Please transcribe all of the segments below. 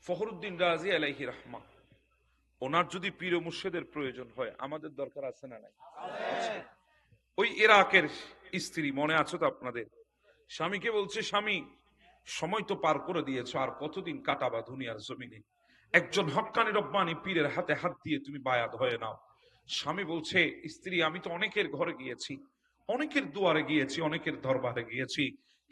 ফখরুদ্দিন রাজি আলাইহি রাহমা, ওনার যদি পীর ও মুর্শিদের প্রয়োজন হয়, আমাদের দরকার আছে না নাই? ওই ইরাকের স্ত্রী, মনে আছে তো আপনাদের? স্বামীকে বলছে, স্বামী সময় তো পার করে দিয়েছ, আর কতদিন কাটাবা দুনিয়ার জমিনে, একজন হক্কানি রব্বানি পীরের হাতে হাত দিয়ে তুমি বায়াত হয়ে নাও। স্বামী বলছে, স্ত্রী আমি তো অনেকের ঘরে গিয়েছি, অনেকের দুয়ারে গিয়েছি, অনেকের দরবারে গিয়েছি,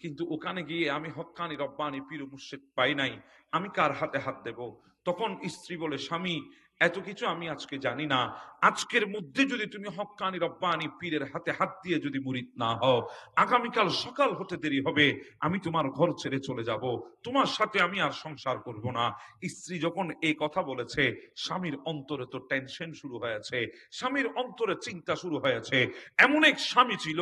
কিন্তু ওখানে গিয়ে আমি হক্কানি রব্বানি পীর ও মুর্শিদ পাই নাই, আমি কার হাতে হাত দেব? তখন স্ত্রী বলে, স্বামী এত কিছু আমি আজকে জানি না, আজকের মধ্যে যদি তুমি হক্কানি রব্বানি পীরের হাতে হাত দিয়ে যদি মুরিদ না হও, আগামীকাল সকাল হতে দেরি হবে, আমি তোমার ঘর ছেড়ে চলে যাব, তোমার সাথে আমি আর সংসার করব না। স্ত্রী যখন এই কথা বলেছে, স্বামীর অন্তরে তো টেনশন শুরু হয়েছে, স্বামীর অন্তরে চিন্তা শুরু হয়েছে। এমন এক স্বামী ছিল,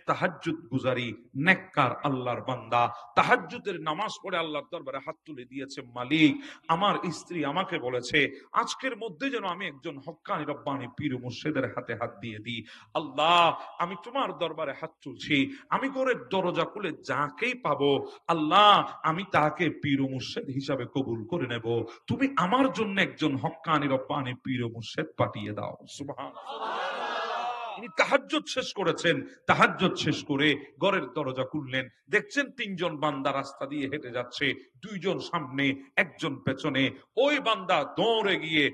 তাহাজ্জুদ গুজারি, নেককার আল্লাহর বান্দা, তাহাজ্জুদের নামাজ পড়ে আল্লাহর দরবারে হাত তুলে দিয়েছে, মালিক আমার স্ত্রী আমাকে বলেছে আজকের মধ্যে যেন আমি একজন হক্কানি রব্বানি পীর ও মুর্শিদের হাতে হাত দিয়ে দিই। আল্লাহ আমি তোমার দরবারে হাত তুলছি, আমি ঘরের দরজা খুলে যাকেই পাবো আল্লাহ আমি তাকে পীর ও মুর্শিদ হিসাবে কবুল করে নেব, তুমি আমার জন্য একজন হক্কানি রব্বানি পীর ও মুর্শিদ পাঠিয়ে দাও। সুবহানাল্লাহ। তিনি তাহাজ্জুদ শেষ করেছেন, তাহাজ্জুদ শেষ করে ঘরের দরজা খুললেন, দেখছেন তিনজন বান্দা রাস্তা দিয়ে হেঁটে যাচ্ছে, দুইজন সামনে একজন পেছনে। ওই বান্দা দৌড়ে গিয়ে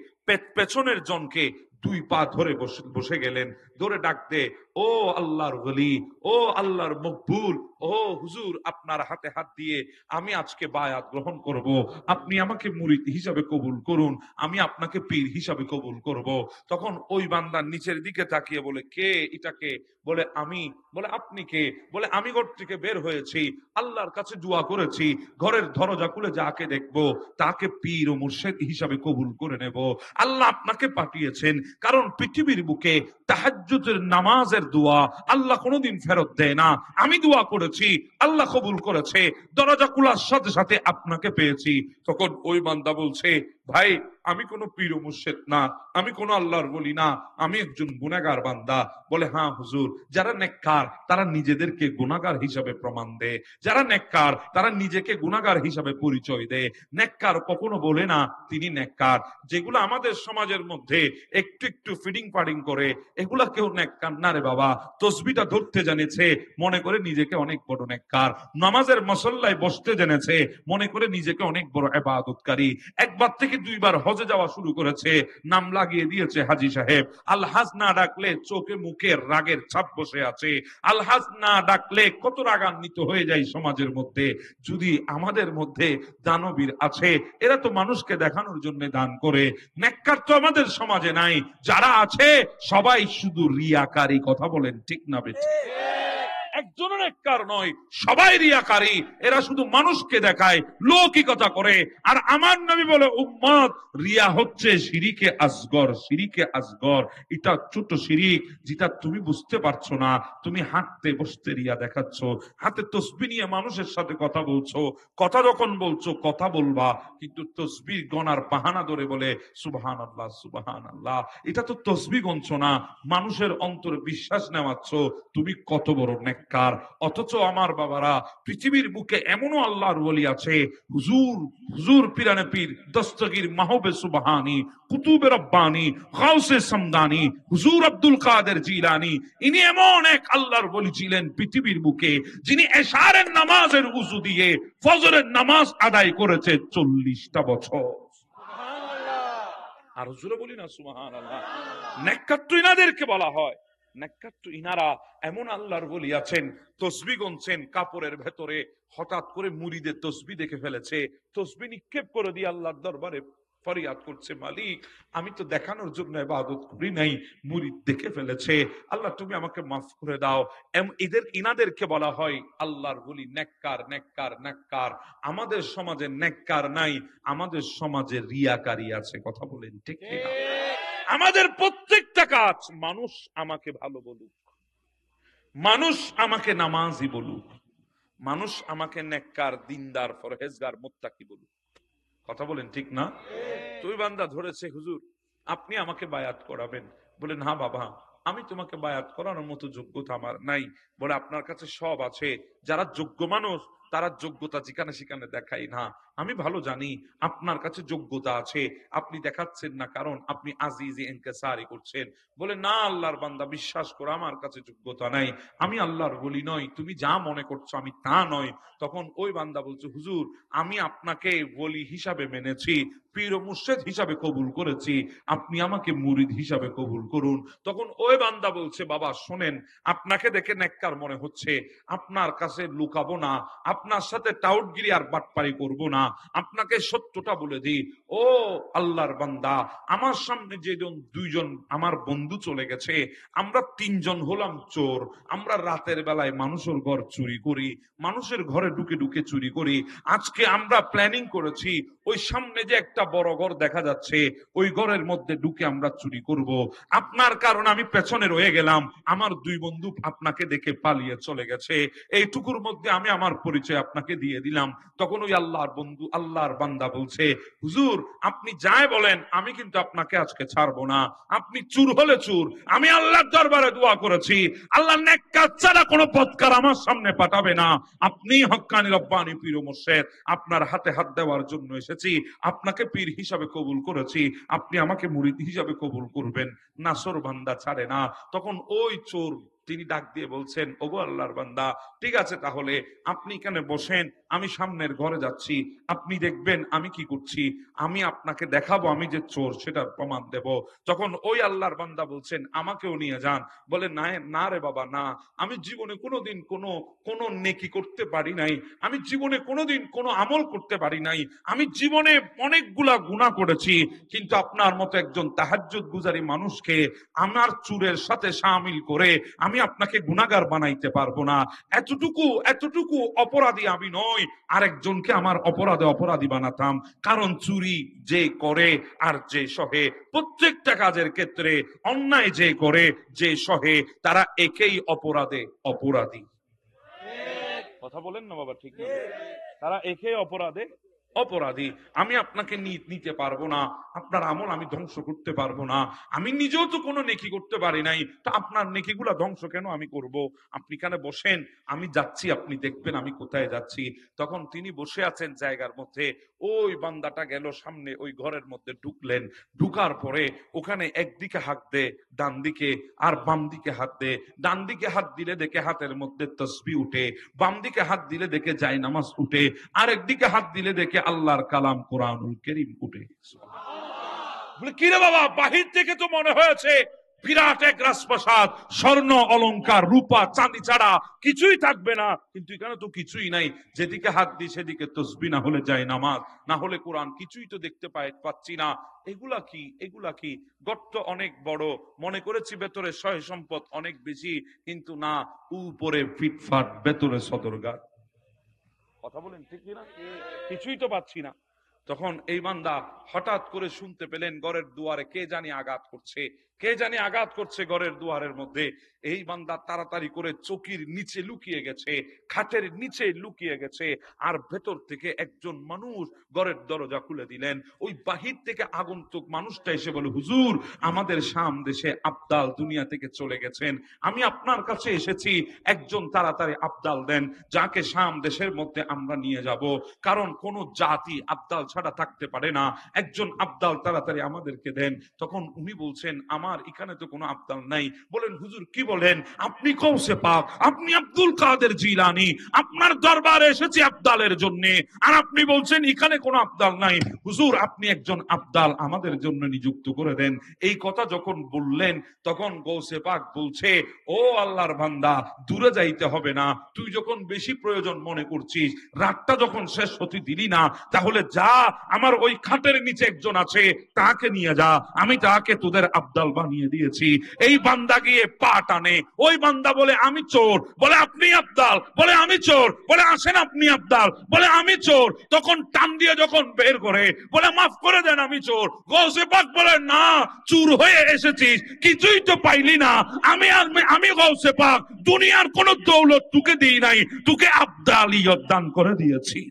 পেছনের জনকে দুই পা ধরে বসে গেলেন, ধরে ডাক দে, ও আল্লাহর ওলি, ও আল্লাহর মকবুল, ও হুজুর আপনার হাতে হাত দিয়ে আমি আজকে বায়াত গ্রহণ করব, আপনি আমাকে মুরিদ হিসাবে কবুল করুন, আমি আপনাকে পীর হিসাবে কবুল করব। তখন ওই বান্দার নিচের দিকে তাকিয়ে বলে, কে এটাকে? বলে আমি। বলে আপনি কে? বলে আমি ঘর থেকে বের হয়েছি, আল্লাহর কাছে দোয়া করেছি, ঘরের দরজা খুলে যাকে দেখবো তাকে পীর ও মুর্শিদ হিসাবে কবুল করে নেব। আল্লাহ আপনাকে পাঠিয়েছেন, কারণ পৃথিবীর বুকে তাহাজ্জুদের নামাজের দোয়া আল্লাহ কোনোদিন ফেরত দেয় না। আমি দোয়া করেছি, আল্লাহ কবুল করেছে, দরজা খোলার সাথে সাথে আপনাকে পেয়েছি। তখন ওই বান্দা বলছে, ভাই আমি কোনো পীর ও মুর্শিদ না, আমি কোনো আল্লাহর বলি না, আমি একজন গুনাহগার বান্দা। বলে, হ্যাঁ হুজুর, যারা নেককার তারা নিজেদেরকে গুনাহগার হিসাবে প্রমাণ দেয়, যারা নেককার তারা নিজেকে গুনাহগার হিসাবে পরিচয় দেয়। নেককার কখনো বলে না তিনি নেককার। যেগুলো আমাদের সমাজের মধ্যে একটু একটু ফিডিং পাডিং করে, এগুলা কেউ নেককার না রে বাবা। তসবিটা ধরতে জেনেছে, মনে করে নিজেকে অনেক বড় নেককার। নামাজের মুসল্লায় বসতে জেনেছে, মনে করে নিজেকে অনেক বড় ইবাদতকারী। একবার থেকে দুইবার হজে যাওয়া শুরু করেছে, নাম লাগিয়ে দিয়েছে হাজী সাহেব। আলহাজ না ডাকলে চোখে মুখে রাগের ছাপ বসে আছে, আলহাজ না ডাকলে কত রাগান্বিত হয়ে যায় সমাজের মধ্যে। যদি আমাদের মধ্যে দানবীর আছে, এরা তো মানুষকে দেখানোর জন্য দান করে, নেককার তো আমাদের সমাজে নাই। যারা আছে সবাই শুধু রিয়াকারী। কথা বলেন ঠিক না বেঠিক? একজনের নেককার নয়, সবাই রিয়াকারী। এরা শুধু মানুষকে দেখায়, লৌকিকতা করে। আর আমার নবী বলে, উম্মত রিয়া হচ্ছে শিরিকে আসগর। শিরিকে আসগর এটা ছোট শিরিক, যেটা তুমি বুঝতে পারছো না। তুমি হাঁটতে বসতে রিয়া দেখাচ্ছ, হাতে তসবিহ নিয়ে মানুষের সাথে কথা বলছো, কথা যখন বলছো কথা বলবা, কিন্তু তসবিহ গনার বাহানা ধরে বলে সুবহানাল্লাহ সুবহানাল্লাহ, এটা তো তসবিহ গনছো না, মানুষের অন্তরে বিশ্বাস নেওয়াচ্ছ তুমি কত বড় নেককার। অথচ আমার বাবারা, পৃথিবীর বুকে এমনও আল্লাহর ওলি আছে, হুজুর হুজুর পিরানে পীর দস্তগীর মাহবে সুবহানি, কুতুবে রব্বানি, গাউসে সমদানি, হুজুর আব্দুল কাদের জিলানি, ইনি এমন এক আল্লাহর ওলি ছিলেন পৃথিবীর বুকে, যিনি এশারের নামাজের উযু দিয়ে ফজরের নামাজ আদায় করেছে 40টা বছর। আর হুজুরে বলি না সুবহানাল্লাহ। নেককার তো ইনাদেরকে বলা হয়, নেককার তো ইনারা। এমন আল্লাহর ওলি আছেন, তসবিহ গুনছেন কাপড়ের ভেতরে, হঠাৎ করে মুরিদের তসবিহ দেখে ফেলেছে, তসবিহ নিক্ষেপ করে দিয়ে আল্লাহর দরবারে ফরিয়াদ করছে, মালিক আমি তো দেখানোর জন্য ইবাদত করি নাই, মুরিদ দেখে ফেলেছে, আল্লাহ তুমি আমাকে মাফ করে দাও। ইনাদেরকে বলা হয় আল্লাহর ওলি, নেককার নেককার নেককার। আমাদের সমাজে নেককার নাই, আমাদের সমাজে রিয়াকারী আছে। কথা বলেন ঠিক কিনা? আমাদের প্রত্যেকটা কাজ, মানুষ আমাকে ভালো বলুক, মানুষ আমাকে নামাজি বলুক, মানুষ আমাকে নেককার দিনদার ফরহেজগার মুত্তাকি বলুক। কথা বলেন ঠিক না? তুই বান্দা ধরেছে, হুজুর আপনি আমাকে বায়াত করাবেন। বলে, না বাবা, আমি তোমাকে বায়াত করানোর মতো যোগ্যতা আমার নাই। বলে, আপনার কাছে সব আছে, যারা যোগ্য মানুষ তারা যোগ্যতা যেখানে সেখানে দেখাই না, আমি ভালো জানি আপনার কাছে যোগ্যতা আছে, আপনি দেখাচ্ছেন না কারণ আপনি আজিজে ইনকিসারি করছেন। বলে না আল্লাহর বান্দা, বিশ্বাস করো আমার কাছে যোগ্যতা নাই, আমি আল্লাহর ওলি নই, তুমি যা মনে করছো আমি তা নয়। তখন ওই বান্দা বলছে হুজুর আমি আপনাকে ওলি হিসাবে মেনেছি, পীর ও মুর্শিদ হিসাবে কবুল করেছি, আপনি আমাকে মুরিদ হিসাবে কবুল করুন। তখন ওই বান্দা বলছে বাবা শোনেন, আপনাকে দেখে নেককার মনে হচ্ছে, আপনার কাছে লুকাবো না, আপনার সাথে টাউটগিরি আর বাটপারি করব না, আপনাকে সত্যটা বলে দিই। ও আল্লাহর বান্দা, আমার সামনে যে দুইজন আমার বন্ধু চলে গেছে, আমরা তিনজন হলাম চোর, আমরা রাতের বেলায় মানুষের ঘর চুরি করি, মানুষের ঘরে ঢুকে ঢুকে চুরি করি। আজকে আমরা প্ল্যানিং করেছি ওই সামনে যে একটা বড় ঘর দেখা যাচ্ছে ওই ঘরের মধ্যে ঢুকে আমরা চুরি করব। আপনার কারণে আমি পেছনে রয়ে গেলাম, আমার দুই বন্ধু আপনাকে দেখে পালিয়ে চলে গেছে, এইটুকুর মধ্যে আমি আমার পরিচয় আপনাকে দিয়ে দিলাম। তখন ওই আল্লাহর বন্ধু আল্লাহর বান্দা বলছে হুজুর আপনি যাই বলেন আমি কিন্তু আপনাকে আজকে ছাড়বো না, আপনি চুর হলে চুর, আমি আল্লাহর দরবারে দোয়া করেছি আল্লাহ নেক কাজ ছাড়া কোনো পথকার আমার সামনে পাঠাবে না, আপনি হক্কানি রব্বানি পীর ও মুর্শিদ, আপনার হাতে হাত দেওয়ার জন্য এসেছি, আপনাকে পীর হিসাবে কবুল করেছি, আপনি আমাকে মুরিদ হিসাবে কবুল করবেন। নাসর বান্দা ছাড়ে না। তখন ওই চোর তিনি ডাক দিয়ে বলছেন ওগো আল্লাহর বান্দা, ঠিক আছে তাহলে আপনি এখানে বসেন, আমি সামনের ঘরে যাচ্ছি, আপনি দেখবেন আমি কি করছি, আমি আপনাকে দেখাবো আমি যে চোর সেটার প্রমাণ দেব। তখন ওই আল্লাহর বান্দা বলছেন আমাকেও নিয়ে যান। বলে না না রে বাবা না, আমি জীবনে কোনোদিন কোনো নেকি করতে পারি নাই, আমি জীবনে কোনোদিন কোনো আমল করতে পারি নাই, আমি জীবনে অনেকগুলা গুনাহ করেছি, কিন্তু আপনার মতো একজন তাহাজ্জুদ গুজারি মানুষকে আমার চুরের সাথে শামিল করে আমি আপনাকে গুনাহগার বানাইতে পারবো না। এতটুকু অপরাধী আমি নই, আরেকজনকে আমার অপরাধে অপরাধী বানাতাম। কারণ চুরি যে করে আর যে সহে, প্রত্যেকটা কাজের ক্ষেত্রে অন্যায় যে করে যে সহে, তারা একেই অপরাধে অপরাধী। কথা বলেন না বাবা, ঠিক না? তারা একে অপরাধে অপরাধী। আমি আপনাকে নিতে পারবো না, আপনার আমল আমি ধ্বংস করতে পারবো না, আমি নিজেও তো কোনো নেকি করতে পারি নাই, তো আপনার নেকিগুলা ধ্বংস কেন আমি করব? আপনি এখানে বসেন, আমি যাচ্ছি, আপনি দেখবেন আমি কোথায় যাচ্ছি। তখন তিনি বসে আছেন জায়গার মধ্যে, ওই বান্দাটা গেল সামনে ওই ঘরের মধ্যে ঢুকলেন, ঢুকার পরে ওখানে একদিকে হাত দে ডান দিকে, আর বাম দিকে হাত দে, ডান দিকে হাত দিলে দেখে হাতের মধ্যে তসবিহ উঠে, বাম দিকে হাত দিলে দেখে যায় নামাজ উঠে, আর একদিকে হাত দিলে দেখে আল্লাহর কালাম কোরআনুল কারীম উঠে। বলে কি রে বাবা, বাহির থেকে তো মনে হয়েছে বিরাট এক রাজপ্রাসাদ, স্বর্ণ অলংকার রূপা চাঁদি ছাড়া কিছুই থাকবে না, কিন্তু এখানে তো কিছুই নাই, যেদিকে হাত দিই সেদিকে তসবিহ, না হলে যায় নামাজ, না হলে কোরআন, কিছুই তো দেখতে পাচ্ছি না। এগুলা কি গর্ত অনেক বড়, মনে করেছি ভেতরে সয় সম্পদ অনেক বেশি, কিন্তু না, উপরে ফিটফাট ভেতরে সদরঘাট। কথা বলেন ঠিক না? কিছুই তো পাচ্ছি না। তখন এই বান্দা হঠাৎ করে শুনতে পেলেন ঘরের দুয়ারে কে জানি আঘাত করছে, কে জানি আঘাত করছে ঘরের দুয়ারের মধ্যে। এই বান্দা তাড়াতাড়ি করে চকির নিচে লুকিয়ে গেছে, খাটের নিচে লুকিয়ে গেছে, আর ভেতর থেকে একজন মানুষ ঘরের দরজা খুলে দিলেন। ওই বাহির থেকে আগন্তুক মানুষটা এসে বলে হুজুর আমাদের শাম দেশে আবদাল দুনিয়া থেকে চলে গেছেন, আমি আপনার কাছে এসেছি, একজন তাড়াতাড়ি আবদাল দেন যাকে শাম দেশের মধ্যে আমরা নিয়ে যাব, কারণ কোন জাতি আবদাল ছাড়া থাকতে পারে না, একজন আবদাল তাড়াতাড়ি আমাদেরকে দেন। তখন উনি বলছেন আমার এখানে তো কোনো আবদাল নাই। বলেন হুজুর কি বলেন, আপনি কৌসে পাক, আপনি আব্দুল কাদের জিলানী, আপনার দরবারে এসেছি আবদালের জন্য, আর আপনি বলছেন এখানে কোনো আবদাল নাই। হুজুর আপনি একজন আবদাল আমাদের জন্য নিযুক্ত করে দেন। এই কথা যখন বললেন তখন গৌসে পাক বলছে ও আল্লাহর বান্দা, দূরে যাইতে হবে না, তুই যখন বেশি প্রয়োজন মনে করছিস, রাতটা যখন শেষ হতে দিলি না, তাহলে যা আমার ওই খাটের নিচে একজন আছে তাকে নিয়ে যা, আমি তাকে তোদের আবদাল বানিয়ে দিয়েছি। এই বান্দা গিয়ে পা টানে, ওই বান্দা বলে আমি চোর, বলে আপনি আবদাল, বলে আমি চোর, বলে আসেন আপনি আবদাল, বলে আমি চোর। তখন টান দিয়ে যখন বের করে বলে মাফ করে দেন আমি চোর, গৌসে পাক বলে না, চুর হয়ে এসেছিস কিছুই তো পাইলি না, আমি গৌসে পাক দুনিয়ার কোন দৌলত তোকে দিই নাই, তোকে আবদালিয়ত দান করে দিয়েছি।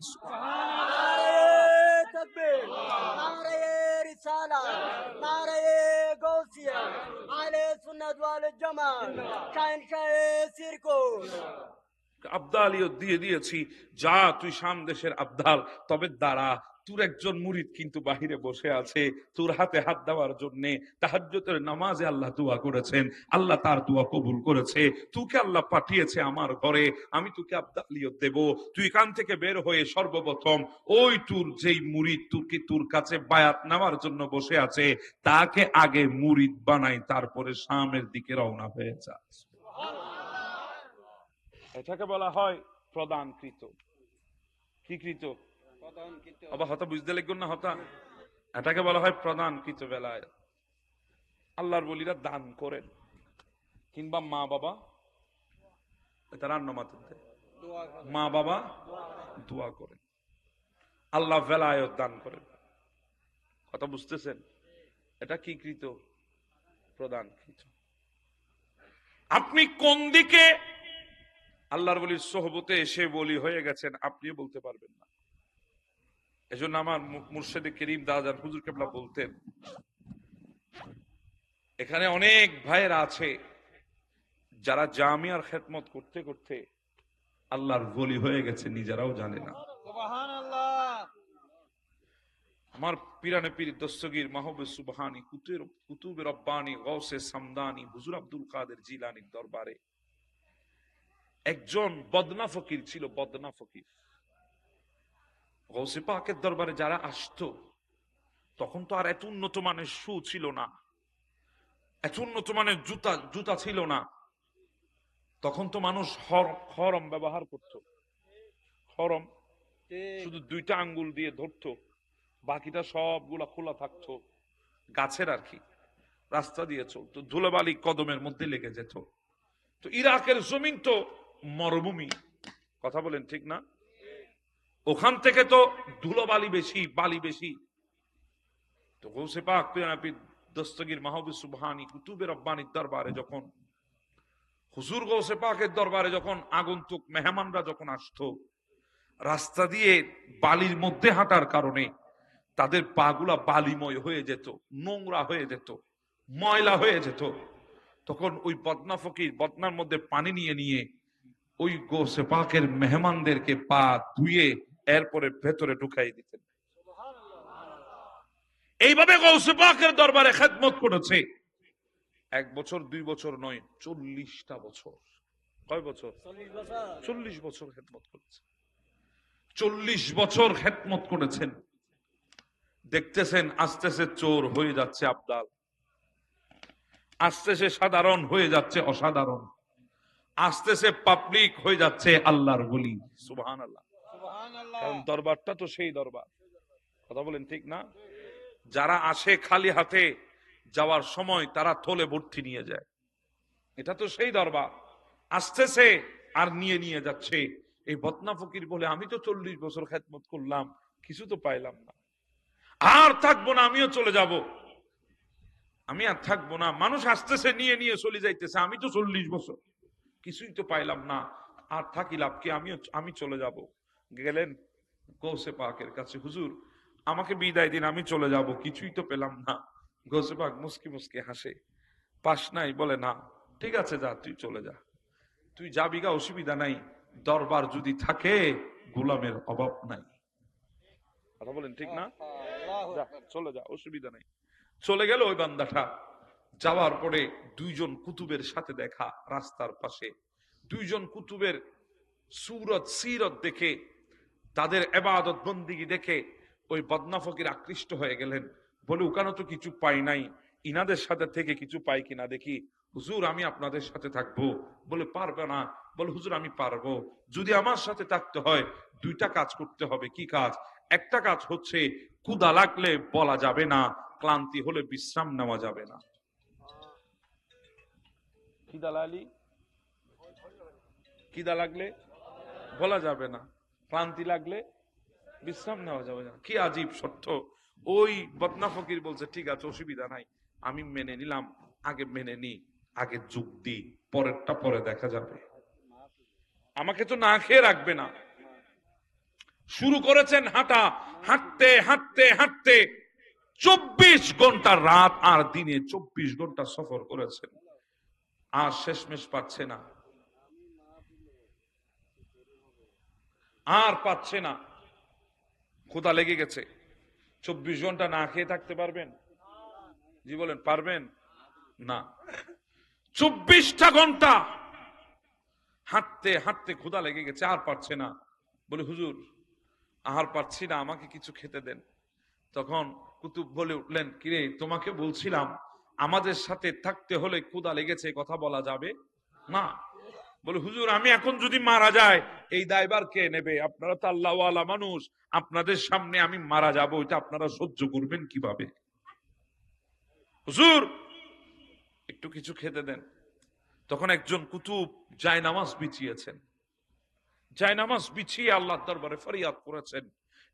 আবদালিয়ত দিয়ে দিয়েছি, যা তুই শাম দেশের আবদাল, তবে দাঁড়া, তোর একজন মুরিদ কিন্তু বাহিরে বসে আছে তোর হাতে হাত দেওয়ার জন্য। তাহাজ্জুদের নামাজে আল্লাহ দোয়া করেছেন, আল্লাহ তার দোয়া কবুল করেছে, তোকে আল্লাহ পাঠিয়েছে আমার ঘরে, আমি তোকে আবদালিয়ত দেব। তুই এখান থেকে বের হয়ে সর্বপ্রথম ওই তোর যেই মুরিদ তোকে তোর কাছে বায়াত নেওয়ার জন্য বসে আছে, তাকে আগে মুরিদ বানাই, তারপরে শামের দিকে রওনা হয়ে যা। এটাকে বলা হয় প্রদানকৃত। কি কৃত? আবার হতা বুঝতে লিখুন না হতা, এটাকে বলা হয় প্রদানকৃত বেলায়। আল্লাহর বলিরা দান করেন, কিংবা মা বাবা তারা মা বাবা দোয়া করেন, আল্লাহ বেলায়ত দান করেন। কথা বুঝতেছেন? এটা কি কৃত? প্রদানকৃত। আপনি কোন দিকে আল্লাহর বলির সোহবতে এসে বলি হয়ে গেছেন আপনিও বলতে পারবেন না। এজন্য আমার মুর্শিদে করিম দাদার হুজুর কেবলা বলতেন, এখানে অনেক ভাইয়েরা আছে যারা জামিয়ার খেদমত করতে করতে আল্লাহর বলি হয়ে গেছে, নিজেরাও জানে না। আমার পিরানে পীর দস্তগীর মাহবুব সুবহানী কুতুবে রব্বানী গৌসে সামদানি হুজুর আব্দুল কাদের জিলানীর দরবারে একজন বদনা ফকির ছিল। বদনা ফকির গৌসে পাকের দরবারে যারা আসতো, তখন তো আর এত উন্নত মানের শু ছিল না, এত উন্নত মানের জুতা ছিল না। তখন তো মানুষ খরম ব্যবহার করত। খরম শুধু দুইটা আঙ্গুল দিয়ে ধরতো, বাকিটা সবগুলা খোলা থাকতো, গাছের আর কি, রাস্তা দিয়ে চলতো, ধুলোবালি কদমের মধ্যে লেগে যেত। তো ইরাকের জমিন তো মরুভূমি, কথা বলেন ঠিক না? ওখান থেকে তো ধুলোবালি বেশি, বালি বেশি। তো গৌসে পাক পীর দস্তগীর মাহবুব সুবহানী কুতুবে রব্বানীর দরবারে যখন হুজুর গৌসে পাকের দরবারে যখন আগন্তুক মেহমানরা যখন আসতো, রাস্তা দিয়ে বালির মধ্যে হাঁটার কারণে তাদের পাগুলা বালিময় হয়ে যেত, নোংরা হয়ে যেত, ময়লা হয়ে যেত। তখন ওই বদনা ফকির বদনার মধ্যে পানি নিয়ে নিয়ে ওই গৌসে পাকের মেহমানদেরকে পা ধুয়ে এরপরে ভেতরে ঢুকাই দিতেন। এইভাবে গৌসে পাকের দরবারে খেদমত করেছে 1 বছর 2 বছর নয়, 40টা বছর। কয় বছর? 40 বছর খেদমত করেছে। 40 বছর খেদমত করেছেন। দেখতেছেন আস্তেছে চোর হয়ে যাচ্ছে আবদাল, আস্তেছে সাধারণ হয়ে যাচ্ছে অসাধারণ, আস্তেছে পাবলিক হয়ে যাচ্ছে আল্লাহর ওলি। সুবহানাল্লাহ। কারণ দরবারটা তো সেই দরবার, কথা বলেন ঠিক না? যারা আসে খালি হাতে, যাওয়ার সময় তারা থলে ভর্তি নিয়ে যায়। এটা তো সেই দরবার, আসতেছে আর নিয়ে নিয়ে যাচ্ছে। এই বদনা ফকির বলে, আমি তো 40 বছর খেদমত করলাম, কিছু তো পাইলাম না, আর থাকবো না, আমিও চলে যাব, আমি আর থাকবো না। মানুষ আসতেছে নিয়ে নিয়ে চলে যাইতেছে, আমি তো 40 বছর কিছুই তো পাইলাম না, আর থাকি লাভ কি, আমি চলে যাব। গেলেন গৌসে পাকের কাছে, হুজুর আমাকে বিদায় দিন, আমি চলে যাব, কিছুই তো পেলাম না। গৌসে পাক মুস্কি মুস্কি হাসে, পাস নাই? বলে না। ঠিক আছে, যা, তুই চলে যা, তুই যাবি গা, অসুবিধা নাই, দরবার যদি থাকে গোলামের অভাব নাই। কথা বলেন ঠিক না? যা, চলে যা, অসুবিধা নাই। চলে গেল ওই বান্দাটা। যাওয়ার পরে 2 জন কুতুবের সাথে দেখা রাস্তার পাশে। 2 জন কুতুবের সুরত সিরত দেখে, তাদের ইবাদত বন্দিগি দেখে ওই বদনা ফকির আকৃষ্ট হয়ে গেলেন। বলে, ওখানে তো কিছু পাই নাই, ইনাদের সাথে থেকে কিছু পাই কিনা দেখি। হুজুর আমি আপনাদের সাথে থাকবো। বলে, পারবে না? বলে, হুজুর আমি পারবো। যদি আমার সাথে থাকতে হয় 2টা কাজ করতে হবে। কি কাজ? একটা কাজ হচ্ছে, ক্ষুধা লাগলে বলা যাবে না, ক্লান্তি হলে বিশ্রাম নেওয়া যাবে না। খিদা লাগলে বলা যাবে না, ক্লান্তি লাগলে বিশ্রাম নেওয়া যাবে না। কি আজীব সত্য! ওই বদনা ফকির বলছে, ঠিক আছে, অসুবিধা নাই, আমি মেনে নিলাম, আগে মেনে নি, আগে যোগ দি, পরেরটা পরে দেখা যাবে। আমাকে তো না খেয়ে রাখবে না। শুরু করেছেন হাঁটা, হাঁটতে হাঁটতে হাঁটতে 24 ঘন্টা রাত আর দিনে 24 ঘন্টা সফর করেছেন, আর শেষমেশ পাচ্ছে না। আর পাচ্ছে না, ক্ষুধা লেগে গেছে, 24 ঘন্টা না খেয়ে থাকতে পারবেন? জি বলেন, পারবেন? না। 24টা ঘন্টা হাঁটতে হাঁটতে ক্ষুধা লেগে গেছে, আর পারছে না। বলে হুজুর আর পারছি না, আমাকে কিছু খেতে দেন। তখন কুতুব বলে উঠলেন, কিরে তোমাকে বলছিলাম আমাদের সাথে থাকতে হলে ক্ষুধা লেগেছে কথা বলা যাবে না। বলে হুজুর আমি এখন যদি মারা যায় এই দায়ভার কে নেবে? আপনারা তো আল্লাহওয়ালা মানুষ, আপনাদের সামনে আমি মারা যাব, এটা আপনারা সহ্য করবেন কিভাবে? হুজুর একটু কিছু খেতে দেন। তখন একজন কুতুব জায়নামাজ বিছিয়েছেন, জায়নামাজ বিছিয়ে আল্লাহর দরবারে ফরিয়াদ করেছেন।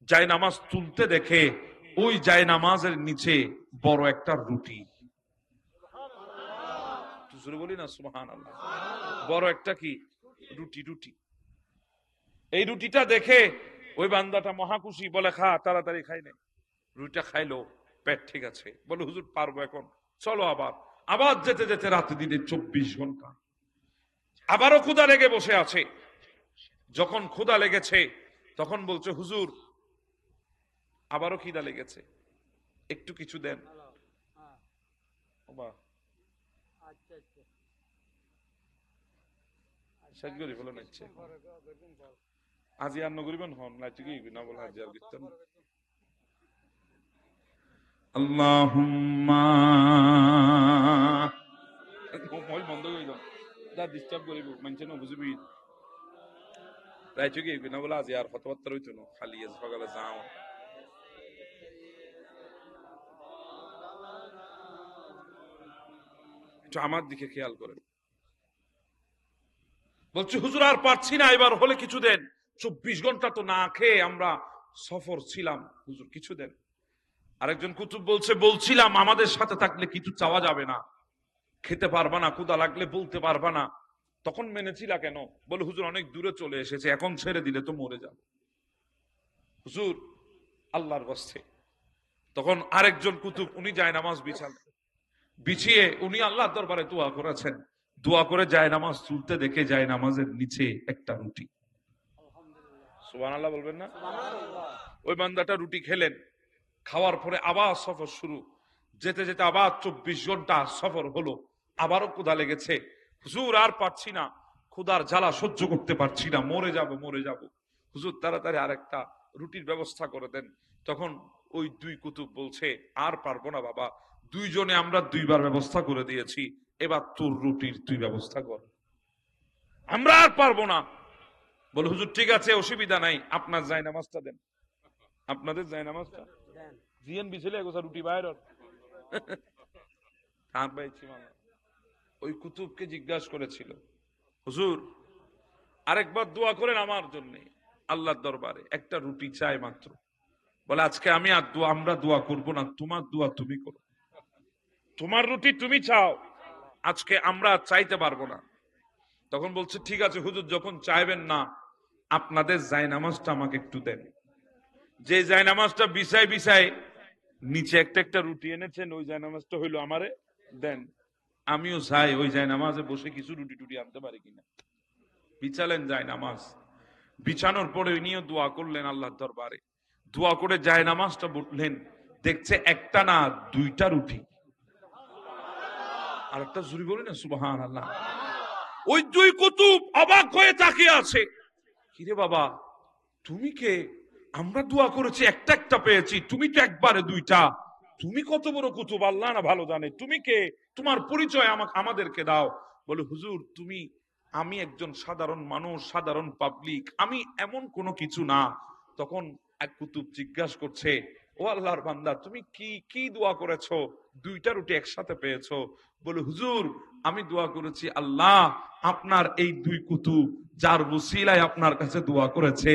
জায়নামাজ তুলতে দেখে ওই জায়নামাজের নিচে বড় একটা রুটি। বলি না সুবহানাল্লাহ, বড় একটা কি রুটি। রুটি, এই রুটিটা দেখে ওই বান্দাটা মহাখুশি, বলে খা, তাড়াতাড়ি খাই নে। রুটিটা খাইলো, পেট ঠিক আছে। বলে হুজুর পারবো এখন, চলো আবার। আবার যেতে যেতে রাতে দিনে 24 ঘন্টা, আবারও ক্ষুধা লেগে বসে আছে। যখন ক্ষুধা লেগেছে তখন বলছে হুজুর আবারও খিদা লেগেছে, একটু কিছু দেন। আজি আর নগরিবেন হন লাইতে কি না বল আজি আর গিতন আল্লাহুম্মা মোবাইল বন্ধ করে দাও, যা ডিস্টার্ব করিব মানছে না বুঝবি। লাইতে কি না বল আজি আর কথাবার্তা হইতো না, খালি আজ সকালে যাও। একটু আমার দিকে খেয়াল করেন। বলছি হুজুর আর পারছি না, এবার হলে কিছু দেন। 24 ঘন্টা তো না খেয়ে আমরা সফর ছিলাম, হুজুর কিছু দেন। আরেকজন কুতুব বলছে বলছিলাম আমাদের সাথে থাকলে কিছু চাওয়া যাবে না, খেতে পারবা না, ক্ষুধা লাগলে বলতে পারবা না, তখন মেনেছিলা কেন? বলে হুজুর অনেক দূরে চলে এসেছে, এখন ছেড়ে দিলে তো মরে যাবে হুজুর, আল্লাহর বস্তে। তখন আরেকজন কুতুব উনি জায়নামাজ বিছিয়ে উনি আল্লাহর দরবারে দোয়া করেছেন। দোয়া করে জায়নামাজ তুলতে দেখে জায়নামাজের নিচে একটা রুটি। সুবহানাল্লাহ বলবেন না? ওই বান্দাটা রুটি খেলেন, খাওয়ার পরে আবার সফর শুরু। যেতে যেতে আবার 24 ঘন্টা সফর হলো, আবারও ক্ষুধা লেগেছে। হুজুর আর পারছি না, ক্ষুধার জ্বালা সহ্য করতে পারছি না, মরে যাব মরে যাব। হুজুর তাড়াতাড়ি আরেকটা রুটির ব্যবস্থা করে দেন। তখন ওই দুই কুতুব বলছে আর পারবো না বাবা, দুইজনে আমরা দুইবার ব্যবস্থা করে দিয়েছি, এবার তোর রুটির তুই ব্যবস্থা কর, আমরা আর পারবো না। বলে হুজুর ঠিক আছে অসুবিধা নাই, আপনার জায়নামাজটা দেন। আপনাদের জায়নামাজটা জিএন বিছলে এগোছা রুটি বাইর ওই কুতুবকে জিজ্ঞাসা করেছিল হুজুর আরেকবার দোয়া করেন আমার জন্য আল্লাহর দরবারে, একটা রুটি চাই মাত্র। বলে আজকে আমি আর দোয়া আমরা দোয়া করব না, তোমার দোয়া তুমি করো, তোমার রুটি তুমি চাও, আজকে আমরা চাইতে পারবো না। তখন বলছে ঠিক আছে হুজুর যখন চাইবেন না, আপনাদের জায়নামাজটা আমাকে একটু দেন। যে জায়নামাজটা বিছাই বিছাই নিচে একটা একটা রুটি এনেছেন, ওই জায়নামাজটা হইলো আমারে দেন, আমিও চাই ওই জায়নামাজে বসে কিছু রুটি টুটি আনতে পারি কিনা। বিছালেন জায়নামাজ, বিছানোর পরে নিয়ে দোয়া করলেন আল্লাহর দরবারে। দোয়া করে জায়নামাজটা বসলেন, দেখছে একটা না দুইটা রুটি। আর একটা জুরি বলি না সুবহানাল্লাহ। ওই দুই কুতুব অবাক হয়ে তাকিয়ে আছে, কিরে বাবা তুমি কে? আমরা দোয়া করেছি একটা একটা পেয়েছি, তুমি তো একবারে দুইটা, তুমি কত বড় কুতুব আল্লাহ না ভালো জানে, তুমি কে? তোমার পরিচয় আমাদেরকে দাও। বলে হুজুর তুমি, আমি একজন সাধারণ মানুষ, সাধারণ পাবলিক, আমি এমন কোনো কিছু না। তখন এক কুতুব জিজ্ঞাসা করছে, ও আল্লাহর বান্দা তুমি কি কি দোয়া করেছো, দুইটা রুটি একসাথে পেয়েছো? বলে হুজুর আমি দোয়া করেছি আল্লাহ আপনার এই দুই কুতুব যার ওসিলায় আপনার কাছে দোয়া করেছে,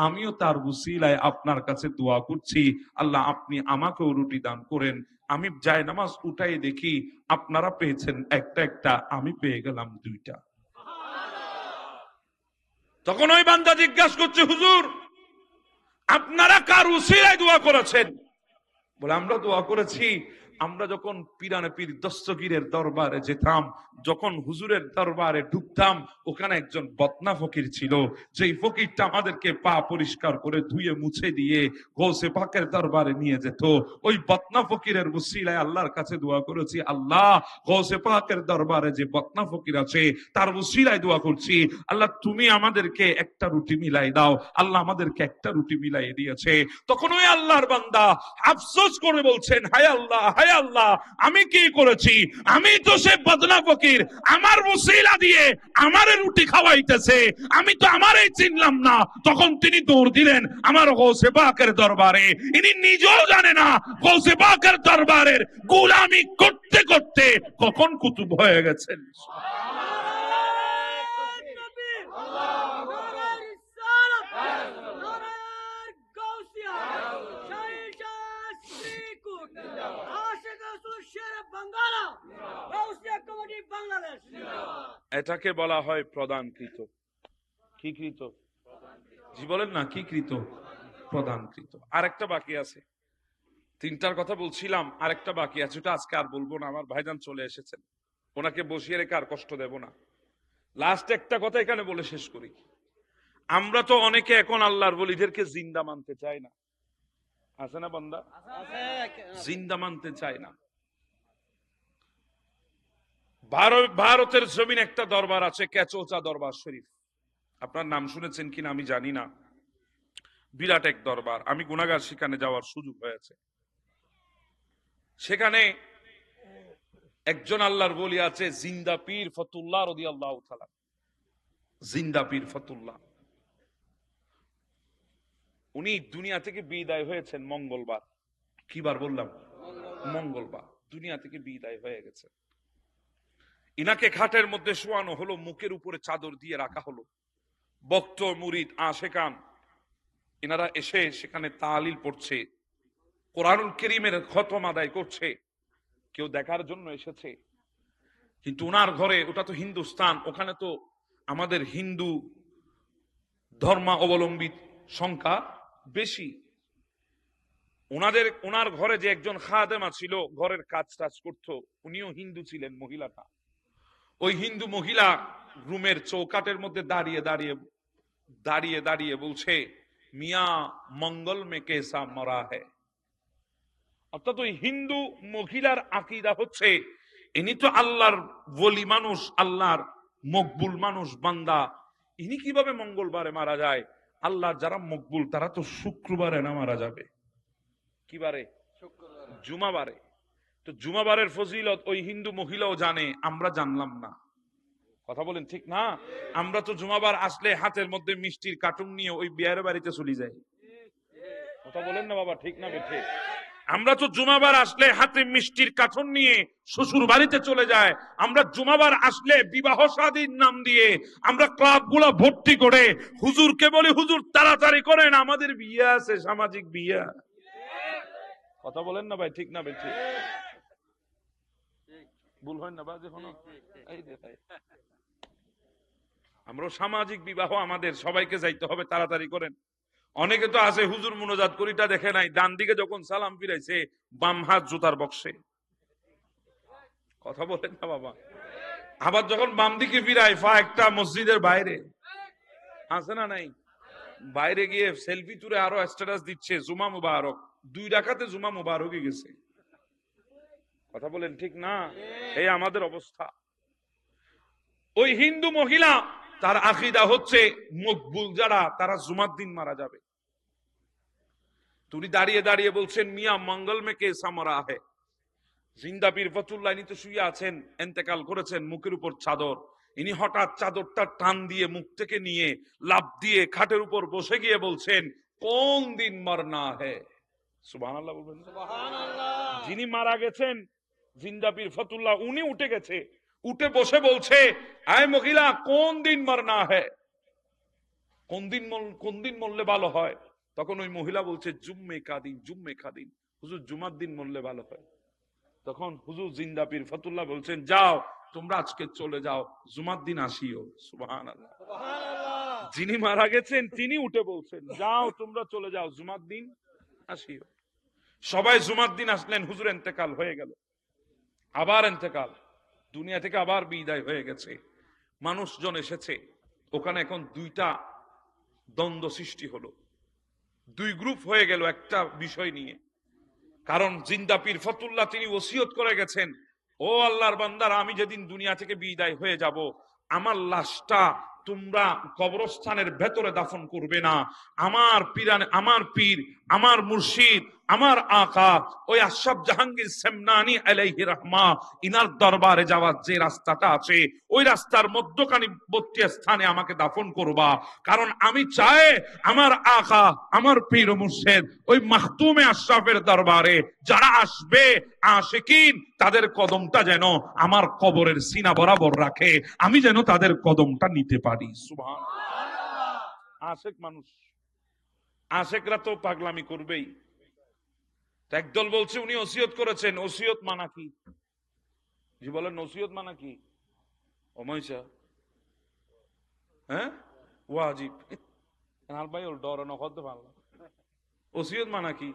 আমিও তার ওসিলায় আপনার কাছে দোয়া করছি, আল্লাহ আপনি আমাকেও রুটি দান করেন। আমি জায়নামাজ উঠাই দেখি আপনারা পেয়েছেন একটা একটা, আমি পেয়ে গেলাম দুইটা। তখন ওই বান্দা জিজ্ঞাসা করছে হুজুর আপনারা কার উসিলায় দোয়া করেছেন? বলে আমরা দোয়া করেছি আমরা যখন পিরানে পীর দস্তগীরের দরবারে যেতাম, যখন হুজুরের দরবারে ঢুকতাম, ওখানে একজন বদনা ফকির ছিল, যেই ফকিরটা আমাদেরকে পা পরিষ্কার করে ধুয়ে মুছে দিয়ে গৌসে পাকের দরবারে নিয়ে যেত। ওই বদনা ফকিরের উসিলায় আল্লাহর কাছে দোয়া করেছি, আল্লাহ গৌসে পাকের দরবারে যে বদনা ফকির আছে তার উসিলায় দোয়া করছি, আল্লাহ তুমি আমাদেরকে একটা রুটি মিলাই দাও। আল্লাহ আমাদেরকে একটা রুটি মিলাই দিয়েছে। তখন ওই আল্লাহর বান্দা আফসোস করে বলছেন, হায় আল্লাহ, হায় আল্লাহ, আমি কি করেছি? আমি তো সে বদনা ফকির, আমার ওসিলা দিয়ে আমারে রুটি খাওয়াইতেছে, আমি তো আমারই চিনলাম না। তখন তিনি দৌড় দিলেন আমার গৌসে পাকের দরবারে। ইনি নিজেও জানে না গৌসে পাকের দরবারের গোলামি করতে করতে কখন কুতুব হয়ে গেছেন। এটাকে বলা হয় প্রদানকৃত। কি কৃত? জি বলেন না, কি কৃত? প্রদানকৃত। আরেকটা বাকি আছে, তিনটার কথা বলছিলাম, আরেকটা বাকি আছে, ওটা আজকে আর বলবো না। আমার ভাইজান চলে এসেছেন, ওনাকে বসিয়ে রেখে আর কষ্ট দেব না। লাস্ট একটা কথা এখানে বলে শেষ করি। আমরা তো অনেকে এখন আল্লাহর ওলিদেরকে জিন্দা মানতে চাই না, আছে না বান্দা? জিন্দা মানতে চায় না। ভারতের জমিন একটা দরবার আছে, কেচোচা দরবার শরীফ। আপনার নাম শুনেছেন কিনা আমি জানি না, বিরাট এক দরবার। আমি গুনাহগার সেখানে যাওয়ার সুযোগ হয়েছে। সেখানে একজন আল্লাহর ওলি আছে, জিন্দা পীর ফতুল্লাহ রাদিয়াল্লাহু তাআলা। জিন্দা পীর ফতুল্লাহ, উনি দুনিয়া থেকে বিদায় হয়েছেন মঙ্গলবার। কি বার বললাম? মঙ্গলবার দুনিয়া থেকে বিদায় হয়ে গেছে। ইনাকে খাটের মধ্যে শোয়ানো হলো, মুখের উপরে চাদর দিয়ে রাখা হলো। ভক্ত মুরিদ আশেকান ইনারা এসে সেখানে তালিল পড়ছে, কোরআনুল কারীমের খতম আদায় করছে। কেউ দেখার জন্য এসেছে, কিন্তু ওনার ঘরে, ওটা তো হিন্দুস্তান, ওখানে তো আমাদের হিন্দু ধর্মাবলম্বী সংখ্যা বেশি। ওনার ঘরে যে একজন খাদেমা ছিল, ঘরের কাজ টাজ করতো, উনিও হিন্দু ছিলেন মহিলাটা। ওই হিন্দু মহিলা রুমের চৌকাটের মধ্যে দাঁড়িয়ে দাঁড়িয়ে দাঁড়িয়ে দাঁড়িয়ে বলছে, মিয়া মঙ্গল মে কেসা মরা হ্যায়। অর্থাৎ ওই হিন্দু মহিলার আকীদা হচ্ছে, ইনি তো আল্লাহর ওলি মানুষ, আল্লাহর মকবুল মানুষ, বান্দা, ইনি কিভাবে মঙ্গলবারে মারা যায়? আল্লাহর যারা মকবুল তারা তো শুক্রবারে না মারা যাবে। কিবারে? জুমাবারে। তো জুমাবারের ফজিলত ওই হিন্দু মহিলাও জানে, আমরা জানলাম না। কথা বলেন ঠিক না? আমরা তো জুমাবার আসলে হাতের মধ্যে মিষ্টির কার্টুন নিয়ে ওই বিয়ের বাড়িতে চলে যাই। কথা বলেন না বাবা, ঠিক না বেঠে? আমরা তো জুমাবার আসলে হাতে মিষ্টির কার্টুন নিয়ে শ্বশুর বাড়িতে চলে যায়। আমরা জুমাবার আসলে বিবাহ শাদীর নাম দিয়ে আমরা ক্লাবগুলো ভর্তি করে হুজুরকে বলি, হুজুর তাড়াতাড়ি করেন, আমাদের বিয়ে আছে, সামাজিক বিয়ে। কথা বলেন না ভাই, ঠিক না বেঠে? ভুল হয় না বাজে কোনো? আমরা সামাজিক বিবাহ, আমাদের সবাইকে যাইতে হবে, তাড়াতাড়ি করেন। অনেকে তো আছে হুজুর মুনাজাত করিটা দেখে নাই, ডান দিকে যখন সালাম ফিরাইছে বাম হাত জুতার বক্সে। কথা বলেন না বাবা। আবার যখন বাম দিকে ফিরায় ফা একটা মসজিদের বাইরে, আছে না নাই? বাইরে গিয়ে সেলফি তুলে আরো স্ট্যাটাস দিচ্ছে, জুমা মুবারক। 2 রাকাতে জুমা মুবারকই গেছে। কথা বলেন ঠিক না? এই আমাদের অবস্থা। ওই হিন্দু মহিলা, তার আকীদা হচ্ছে মকবুল যারা, তারা জুমার দিন মারা যাবে। তুমি দাঁড়িয়ে দাঁড়িয়ে বলছেন, মিয়া মঙ্গল মে কেসা মরা হ্যায়। জিন্দা পীর ফতুল্লাহ ইনি তো শুয়ে আছেন, ইন্তেকাল করেছেন, মুখের উপর চাদর। ইনি হঠাৎ চাদরটা টান দিয়ে মুখ থেকে নিয়ে লাফ দিয়ে খাটের উপর বসে গিয়ে বলছেন, কোন দিন মরনা হ্যায়। সুবহানাল্লাহ বলবেন। সুবহানাল্লাহ। যিনি মারা গেছেন জিন্দা পীর ফতুল্লাহ, উনি উঠে গেছে, উঠে বসে বলছে, আয় মহিলা, কোন দিন মরনা হ্যায়, কোন দিন মরলে ভালো হয়? তখন ওই মহিলা বলছে, জুম্মে কাদিন, জুম্মে কাদিন, হুজুর জুমার দিন মরলে ভালো হয়। তখন হুজুর জিন্দা পীর ফতুল্লাহ বলছেন, যাও তোমরা আজকে চলে যাও, জুমার দিন আসিও। সুবহানাল্লাহ। যিনি মারা গেছেন তিনি উঠে বলছেন, যাও তোমরা চলে যাও, জুমার দিন আসিও। সবাই জুমার দিন আসলেন, হুজুর ইন্তেকাল হয়ে গেল, আবার ইন্তেকাল, দুনিয়া থেকে আবার বিদায় হয়ে গেছে। মানুষজন এসেছে, ওখানে এখন দুইটা দ্বন্দ্ব সৃষ্টি হলো, দুই গ্রুপ হয়ে গেল একটা বিষয় নিয়ে। কারণ জিন্দা পীর ফতুল্লাহ তিনি ওসিয়ত করে গেছেন, ও আল্লাহর বান্দারা, আমি যেদিন দুনিয়া থেকে বিদায় হয়ে যাব, আমার লাশটা তোমরা কবরস্থানের ভেতরে দাফন করবে না। আমার পীর, আমার মুর্শিদ, আমার আকা ওই আশরাফ জাহাঙ্গীর সেমনানি আলাইহি রাহমা, ইনার দরবারে যাওয়ার যে রাস্তাটা আছে, ওই রাস্তার মধ্যখানি স্থানে আমাকে দাফন করবা। কারণ আমি চাই আমার আকা, আমার পীর ও মুর্শিদ ওই মাখতুমে আশরাফের দরবারে যারা আসবে আশিকিন, তাদের কদমটা যেন আমার কবরের সিনা বরাবর রাখে, আমি যেন তাদের কদমটা নিতে পারি। সুবহানাল্লাহ। আশিক মানুষ, আশিকরা তো পাগলামি করবেই। একদল বলছে উনি ওসিয়ত করেছেন, ওসিয়ত মানা কি? জি বলেন, ওসিয়ত মানা কি? ওমাইসা হ্যাঁ ওয়াজিব নাল ভাই ওর ডর নখতে পারলাম। ওসিয়ত মানা কি?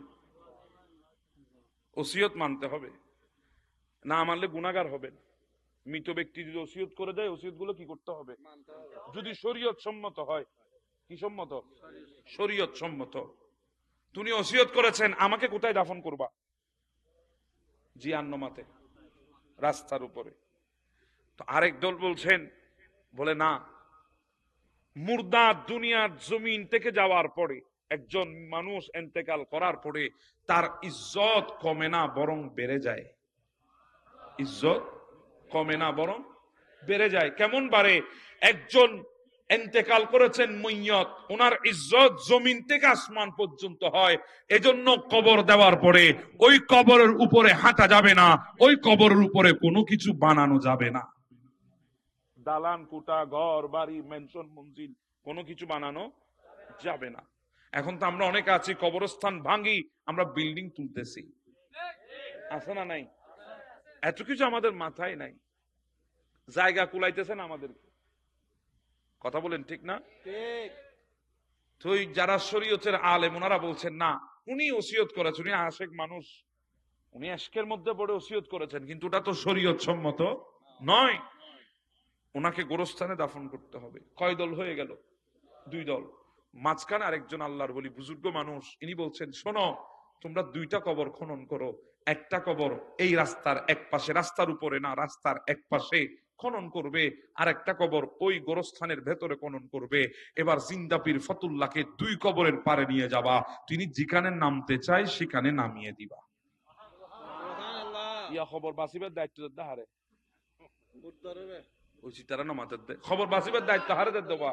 ওসিয়ত মানতে হবে, না মানলে গুনাহগার হবেন। মৃত ব্যক্তি যদি ওসিয়ত করে দেয়, ওসিয়ত গুলো কি করতে হবে? যদি শরীয়ত সম্মত হয়। কি সম্মত? শরীয়ত সম্মত। তুমি ওসিয়ত করেছেন আমাকে কোথায় দাফন করবা? জি আন্নমাতে, রাস্তার উপরে। তো আরেক দল বলছেন, বলে না, মুর্দা দুনিয়ার জমিন থেকে যাওয়ার পরে, একজন মানুষ ইন্তেকাল করার পরে তার ইজ্জত কমে না বরং বেড়ে যায়। ইজ্জত কমে না বরং বেড়ে যায়। কেমন বাড়ে? একজন ইন্তেকাল করেছেন মইয়ত, ওনার ইজ্জত জমিন থেকে আসমান পর্যন্ত হয়। এজন্য কবর দেওয়ার পরে ওই কবরের উপরে হাঁটা যাবে না, ওই কবরের উপরে কোনো কিছু বানানো যাবে না। দালান কোটা, ঘর বাড়ি, মেনশন মঞ্জিল কোনো কিছু বানানো যাবে না। এখন তো আমরা অনেকে আছি কবরস্থান ভাঙি, আমরা বিল্ডিং তুলতেছি, আছে না নাই? এত কিছু আমাদের মাথায় নাই, জায়গা কুলাইতেছেন আমাদের। কথা বলেন ঠিক না? তো যারা শরীয়তের আলেম ওনারা বলছেন না, উনি ওসিয়ত করেছেন, উনি আশেক মানুষ, উনি আশকের মধ্যে পড়ে ওসিয়ত করেছেন, কিন্তু ওটা তো শরীয়ত সম্মত নয়, ওনাকে গোরস্থানে দাফন করতে হবে। কয় দল হয়ে গেল? দুই দল। মাঝখানে আরেকজন আল্লাহর বলি বুজুর্গ মানুষ, ইনি বলছেন, শোনো, তোমরা দুইটা কবর খনন করো, একটা কবর এই রাস্তার এক পাশে, রাস্তার উপরে না, রাস্তার এক পাশে খনন করবে, আর একটা কবর ওই গোরস্থানের ভেতরে খনন করবে। এবার জিন্দা পীর ফতুল্লাহকে দুই কবরের পারে নিয়ে যাবা, তিনি যেখানে নামতে চাই সেখানে নামিয়ে দিবা। ইয়া খবর বাঁচিবার দায়িত্ব হারে ওই তারা নামাতে দে, খবর বাঁচিবার দায়িত্ব হারে দেবা,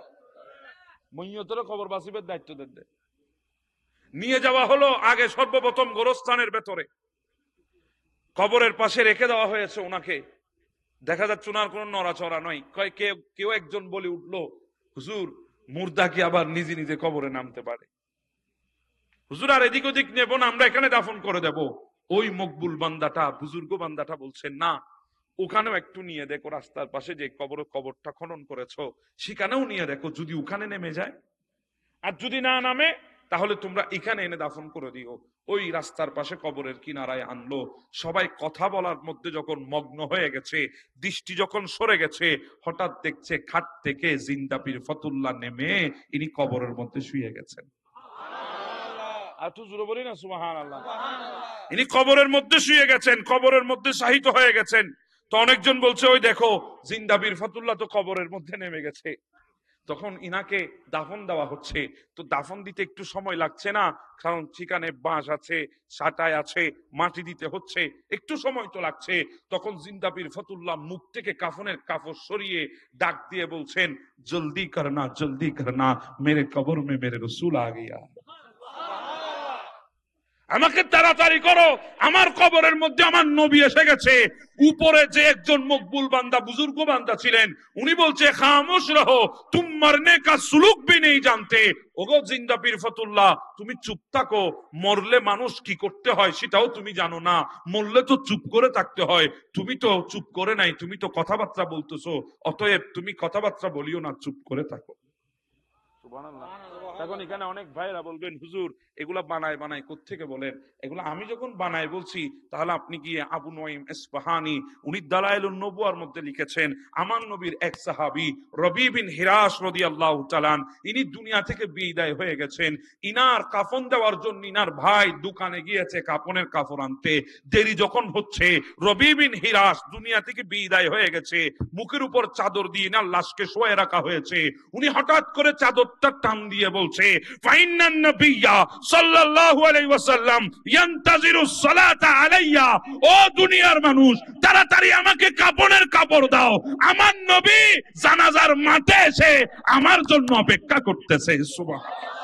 মইয়তেরও খবর বাঁচিবার দায়িত্ব দে। নিয়ে যাওয়া হলো, আগে সর্বপ্রথম গোরস্থানের ভেতরে কবরের পাশে রেখে দেওয়া হয়েছে ওনাকে। দেখা যাচ্ছে ওনার কোন নড়াচড়া নয়। কেউ একজন বলে উঠলো, হুজুর মুর্দা কি আবার নিজে নিজে কবরে নামতে পারে? হুজুর আর এদিক ওদিক নেব না, আমরা এখানে দাফন করে দেব। ওই মকবুল বান্দাটা, বুজুর্গ বান্দাটা বলছেন, না, ওখানেও একটু নিয়ে দেখো, রাস্তার পাশে যে কবরটা খনন করেছো সেখানেও নিয়ে দেখো, যদি ওখানে নেমে যায়, আর যদি না নামে তাহলে তোমরা এখানে এনে দাফন করে দিও। ওই রাস্তার পাশে কবরের কিনারায় আনলো। সবাই কথা বলার মধ্যে যখন মগ্ন হয়ে গেছে, দৃষ্টি যখন সরে গেছে, হঠাৎ দেখছে খাট থেকে জিন্দা পীর ফতুল্লাহ নেমে ইনি কবরের মধ্যে শুয়ে গেছেন। আর তো জোরে বলি না সুবহানাল্লাহ। ইনি কবরের মধ্যে শুয়ে গেছেন, কবরের মধ্যে শায়িত হয়ে গেছেন। তো অনেকজন বলছে, ওই দেখো জিন্দা পীর ফতুল্লাহ তো কবরের মধ্যে নেমে গেছে। তখন ইনাকে দাফন দেওয়া হচ্ছে। তো দাফন দিতে একটু সময় লাগছে না, কারণ সেখানে বাঁশ আছে, সাটায় আছে, মাটি দিতে হচ্ছে, একটু সময় তো লাগছে। তখন জিন্দা পীর ফতুল্লাহ মুখ থেকে কাফনের কাপড় সরিয়ে ডাক দিয়ে বলছেন, জলদি করনা মেরে কবর মে মেরে রসুল আ গিয়া। আমাকে তাড়াতাড়ি করো, আমার কবরের মধ্যে আমার নবী এসে গেছে। উপরে যে একজন মকবুল বান্দা, বুজুর্গ বান্দা ছিলেন, উনি বলছে, খামোশ রহো, তুম মরনে কা সুলুক ভি নেই জানতে। ওগো জিন্দা পীর ফতুল্লাহ, তুমি চুপ থাকো, মরলে মানুষ কি করতে হয় সেটাও তুমি জানো না, মরলে তো চুপ করে থাকতে হয়, তুমি তো চুপ করে নাই, তুমি তো কথাবার্তা বলতেছো, অতএব তুমি কথাবার্তা বলিও না, চুপ করে থাকো। সুবহানাল্লাহ। এখন এখানে অনেক ভাইরা বলবেন হুজুর এগুলা বানায় বানায় কোত্থেকে বলেন? এগুলো আমি যখন বানায় বলছি তাহলে আপনি গিয়ে আবু নঈম ইসফাহানি উনি দালাইলুন নবুয়ার মধ্যে লিখেছেন আমার নবীর এক সাহাবী রবি বিন হিরাস রাদিয়াল্লাহু তাআলা ইনি দুনিয়া থেকে বিদায় হয়ে গেছেন। ইনার কাফন দেওয়ার জন্য ইনার ভাই দোকানে গিয়েছে কাফনের কাপড় আনতে। দেরি যখন হচ্ছে, রবি বিন হিরাস দুনিয়া থেকে বিদায় হয়ে গেছে, মুখের উপর চাদর দিয়ে ইনার লাশকে শোয়ে রাখা হয়েছে। উনি হঠাৎ করে চাদরটা টান দিয়ে বলছে ফাইন্নান নবিয়্যা সাল্লাল্লাহু আলাইহি ওয়াসাল্লাম ইয়ান্তাজিরুস সালাতা আলাইয়া, ও দুনিয়ার মানুষ তাড়াতাড়ি আমাকে কাফনের কাপড় দাও, আমার নবী জানাজার মাঠে এসে আমার জন্য অপেক্ষা করতেছে। সুবহানাল্লাহ।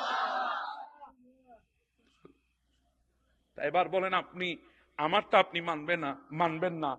এবার বলেন আপনি আমারটা আপনি মানবেন না,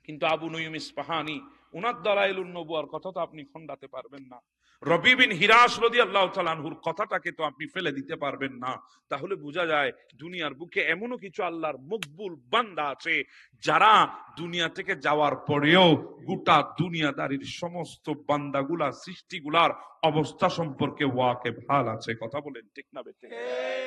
কিন্তু আবু নঈম ইসফাহানি উনার দালাইলুন নবুয়ার কথা তো আপনি খণ্ডাতে পারবেন না। রবি বিন হিরাস রাদিয়াল্লাহু তাআলা আনহুর কথাটাকে তো আপনি ফেলে দিতে পারবেন না। তাহলে বোঝা যায় দুনিয়ার বুকে এমনও কিছু আল্লাহর মকবুল বান্দা আছে যারা দুনিয়া থেকে যাওয়ার পরেও গোটা দুনিয়াদারির সমস্ত বান্দাগুলা সৃষ্টিগুলার অবস্থা সম্পর্কে ওয়াকিবহাল আছে। কথা বলেন ঠিক না বেঠিক?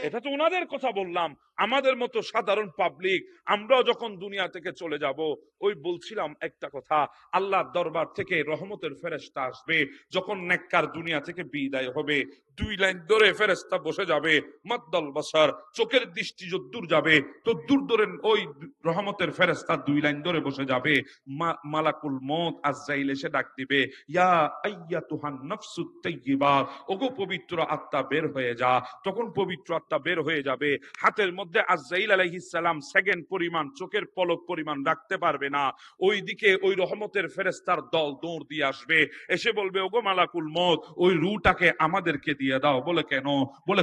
এটা তো ওনাদের কথা বললাম। আমাদের মতো সাধারণ পাবলিক আমরাও যখন দুনিয়া থেকে চলে যাব, ওই বলছিলাম একটা কথা, আল্লাহর দরবার থেকে রহমতের ফেরেশতা আসবে। যখন নেককার দুনিয়া থেকে বিদায় হবে, 2 লাইন ধরে ফেরেশতা বসে যাবে, মাদ্দাল বাসার, চোখের দৃষ্টি যদ্দূর যাবে তদ্দূর ধরে ওই রহমতের ফেরেশতা 2 লাইন ধরে বসে যাবে। মালাকুল মউত আজরাইল এসে ডাক দিবে, ইয়া আইয়াতুহান নাফসুত তাইয়্যিবা, ওগো পবিত্র আত্মা বের হয়ে যা। তখন পবিত্র আত্মা বের হয়ে যাবে। হাতের মধ্যে আজরাইল আলাইহিস সালাম সেকেন্ড পরিমাণ, চোখের পলক পরিমাণ রাখতে পারবে না। ওইদিকে ওই রহমতের ফেরেশতার দল দৌড় দিয়ে আসবে, এসে বলবে ওগো মালাকুল মউত ওই রূহটাকে আমাদেরকে দিয়ে দাও। বলে কেন? বলে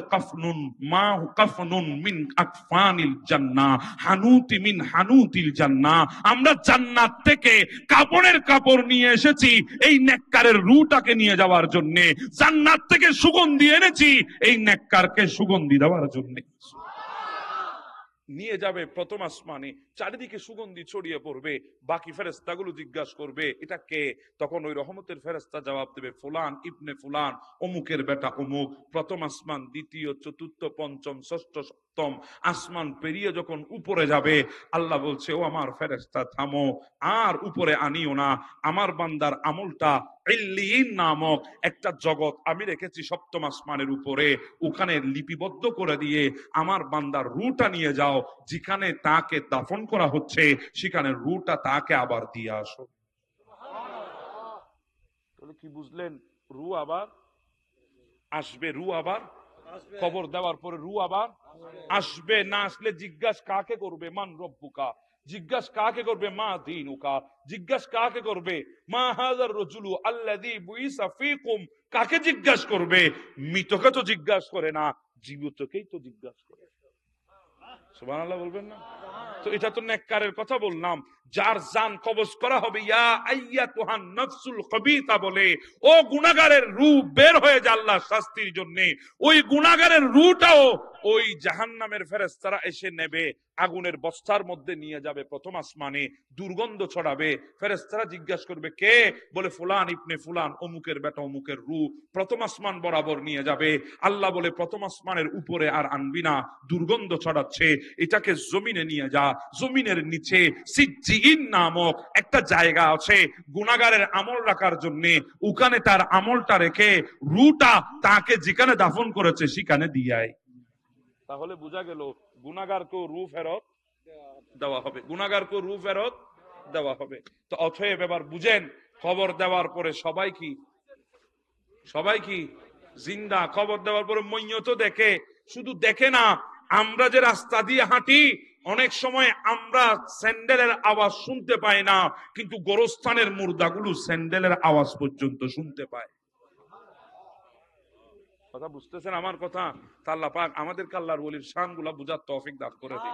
কাফনুন মিন আকফানিল জান্নাহ হানুতি মিন হানুতিল জান্নাহ, আমরা জান্নাত থেকে কাপড়ের কাপড় নিয়ে এসেছি এই নেককারের রূহটাকে নিয়ে যাওয়ার জন্য। জান্নাত থেকে সুগন্ধি এনেছি এই নেককারকে সুগন্ধি দেওয়ার জন্য। নিয়ে যাবে প্রথম আসমানে, চারিদিকে সুগন্ধি ছড়িয়ে পড়বে। বাকি ফেরেশতাগুলো জিজ্ঞাসা করবে এটা কে? তখন ওই রহমতের ফেরেশতা জবাব দেবে ফুলান ইবনে ফুলান, অমুকের বেটা অমুক। প্রথম আসমান, দ্বিতীয়, চতুর্থ, পঞ্চম, ষষ্ঠ, সপ্তম আসমান পেরিয়ে যখন উপরে যাবে, আল্লাহ বলছে ও আমার ফেরেশতা থামো, আর উপরে আনিও না। আমার বান্দার আমলটা ইল্লিয়িন নামক একটা জগৎ আমি রেখেছি সপ্তম আসমানের উপরে, ওখানে লিপিবদ্ধ করে দিয়ে আমার বান্দার রূহটা নিয়ে যাও, যেখানে তাকে দাফন করা হচ্ছে সেখানে রূহটা তাকে আবার দিয়ে আসো। তাহলে কি বুঝলেন? রূহ আবার আসবে, রূহ আবার কবর দেওয়ার পরে রূহ আবার আসবে। না আসলে জিজ্ঞাসা কাকে করবে? মান রব্বুকা, জিজ্ঞাসা কাকে করবে? মা দীনুকা, জিজ্ঞাসা কাকে করবে? মা হাযার রাজুলু আল্লাযী বুইসা ফীকুম, কাকে জিজ্ঞাসা করবে? মৃতকে তো জিজ্ঞাসা করে না, জীবিতকেই তো জিজ্ঞাসা করে। সুবহানাল্লাহ বলবেন না? তো এটা তো নেককারের কথা বললাম, যার জান কবজ করা হবে। ইয়া আইয়াতুহান নাফসুল খাবিসা বলে, ও গুনাহগারের রূহ বের হয়ে যা আল্লাহর শাস্তির জন্য। ওই গুনাহগারের রূহটাও ওই জাহান্নামের ফেরেশতারা এসে নেবে, আগুনের বস্তার মধ্যে নিয়ে যাবে প্রথম আসমানে, দুর্গন্ধ ছড়াবে। ফেরেশতারা জিজ্ঞাসা করবে কে? বলে ফুলান ইবনে ফুলান, অমুকের বেটা অমুকের রূহ। প্রথম আসমান বরাবর নিয়ে যাবে। আল্লাহ বলে প্রথম আসমানের উপরে আর আনবি না, দুর্গন্ধ ছড়াচ্ছে, এটাকে জমিনে নিয়ে যা। জমিনের নিচে সিজ্জিন নামক একটা জায়গা আছে গুনাহগারের আমল রাখার জন্য, ওখানে তার আমলটা রেখে রূহটা তাকে যেখানে দাফন করেছে সেখানে দিয়ে আয়। তাহলে বোঝা গেল গুনাহগারকেও রূহ ফেরত দেওয়া হবে, গুনাহগারকেও রূহ ফেরত দেওয়া হবে। তো অতএব এবার বুঝেন, খবর দেওয়ার পরে সবাই কি জিন্দা? খবর দেওয়ার পরে মইয়ত দেখে, শুধু দেখে না, আমরা যে রাস্তা দিয়ে হাঁটি অনেক সময় আমরা স্যান্ডেলের আওয়াজ শুনতে পাই না, কিন্তু গোরস্থানের মুর্দাগুলো স্যান্ডেলের আওয়াজ পর্যন্ত শুনতে পায়। কথা বুঝতেছেন আমার কথা? আল্লাহ পাক আমাদেরকে আল্লাহর ওলির শানগুলো বুঝার তৌফিক দান করে দিন।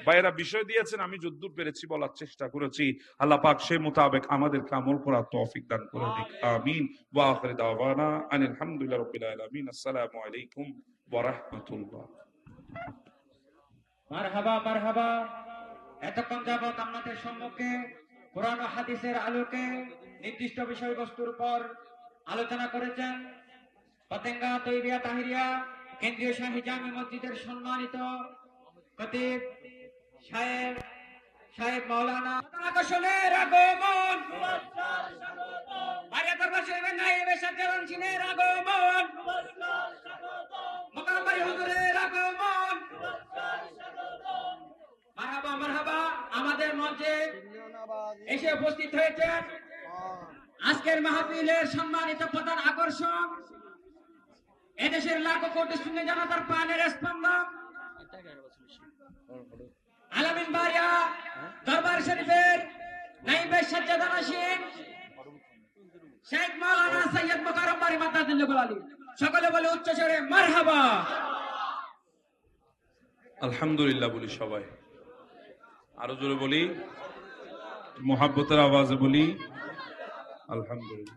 ভাইয়েরা বিষয় দিয়েছেন, আমি যদ্দূর পেরেছি বলার চেষ্টা করেছি। আল্লাহ পাক সেই মোতাবেক আমাদেরকে আমল করার তৌফিক দান করে দিক। আমিন। ওয়া আখিরু দাওয়ানা আনিল হামদুলিল্লাহি রাব্বিল আলামিন। আসসালামু আলাইকুম ওয়া রাহমাতুল্লাহ। মারহাবা মারহাবা। এতক্ষণ যাবত আপনাদের সম্মুখে কোরআন ও হাদিসের আলোকে নির্দিষ্ট বিষয়বস্তুর উপর আলোচনা করেছেন পতেঙ্গা তৈরিয়া তাহিরিয়া কেন্দ্রীয় শাহী জামে মসজিদের সম্মানিত খতিব সাহেব সাহেব মাওলানা আকর্ষণের আগমন ভারতীয় দরবার শরীফের নায়েবে সাজ্জাদান সিনের আগমন মোকাম্মারি হুজুরের আগমন মারহাবা মারহাবা। আমাদের মঞ্চে এসে উপস্থিত হয়েছেন আজকের মাহফিলের সম্মানিত প্রধান আকর্ষণ, এদেশের লাখো কোটি শূন্য জনতার প্রাণের স্পন্দন আলামিন বারিয়া দরবার শরীফের নাইবে সাজ্জাদান আসীন শেখ মাওলানা সৈয়দ মুকাররম বারি মাদ্দাতুল আলী। সকলে বলে উচ্চ স্বরে মারহাবা। আলহামদুলিল্লাহ বলি সবাই, আরো জোরে বলি, মোহাব্বতের আওয়াজে বলি আলহামদুলিল্লাহ।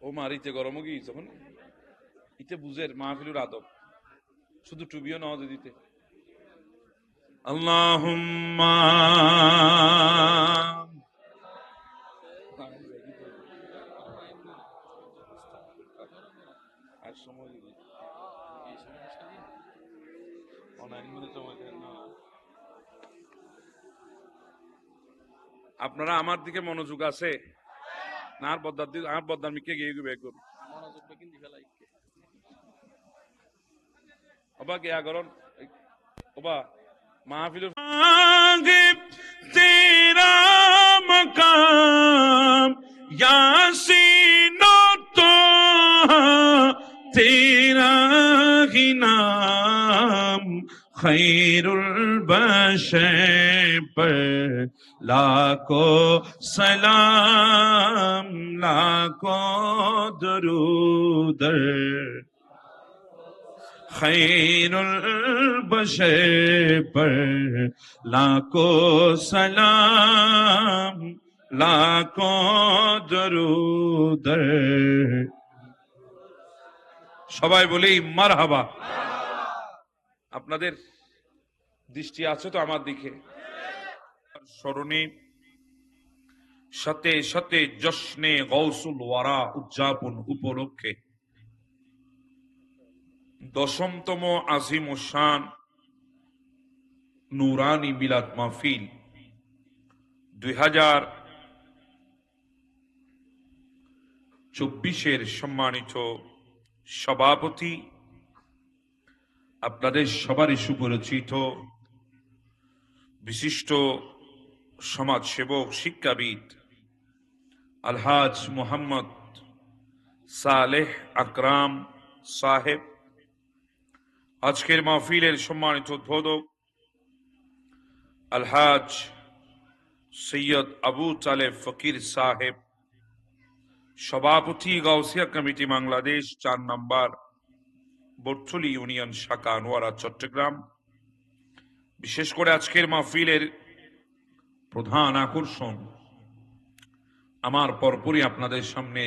ও মারিতে গরমও কি যখন ইতে বুঝের মাহফিলুর আদব, শুধু টুবিও নওয়াজ দিতে আল্লাহুম্মা আর সময় দিবি আপনারা আমার দিকে মনোযোগ আছে না? আর বদ্দার দিকে, আর বদ্দার মিকে গিয়ে গিয়ে বের করুন ওবা গিয়া করুন ওবা মাহফিল তেরা মকাম ইয়াসিনো তো তেরা হি নাম খৈরুল বশর পর লাখো সালাম লাখো দরুদ খৈরুল বশর পর লাখো সালাম লাখো দরুদ। সবাই বলি মারহাবা। আপনাদের দৃষ্টি আছে তো আমার দিকে? স্মরণে সাথে সাথে জশ্নে গৌসুল ওয়ারা উদযাপন উপলক্ষে 10তম আজিম ও শান নুরানি মিলাদ মাহফিল 2024 সম্মানিত সভাপতি, আপনাদের সবারই সুপরিচিত বিশিষ্ট সমাজসেবক শিক্ষাবিদ আলহাজ মোহাম্মদ সালেহ আকরাম সাহেব, আজকের মাহফিলের সম্মানিত উদ্বোধক আলহাজ সৈয়দ আবু তালেব ফকির সাহেব, সভাপতি গাউসিয়া কমিটি বাংলাদেশ 4 নম্বর বটতলী ইউনিয়ন শাখা আনোয়ারা চট্টগ্রাম। বিশেষ করে আজকের মাহফিলের প্রধান আকর্ষণ, আমার পরপরই আপনাদের সামনে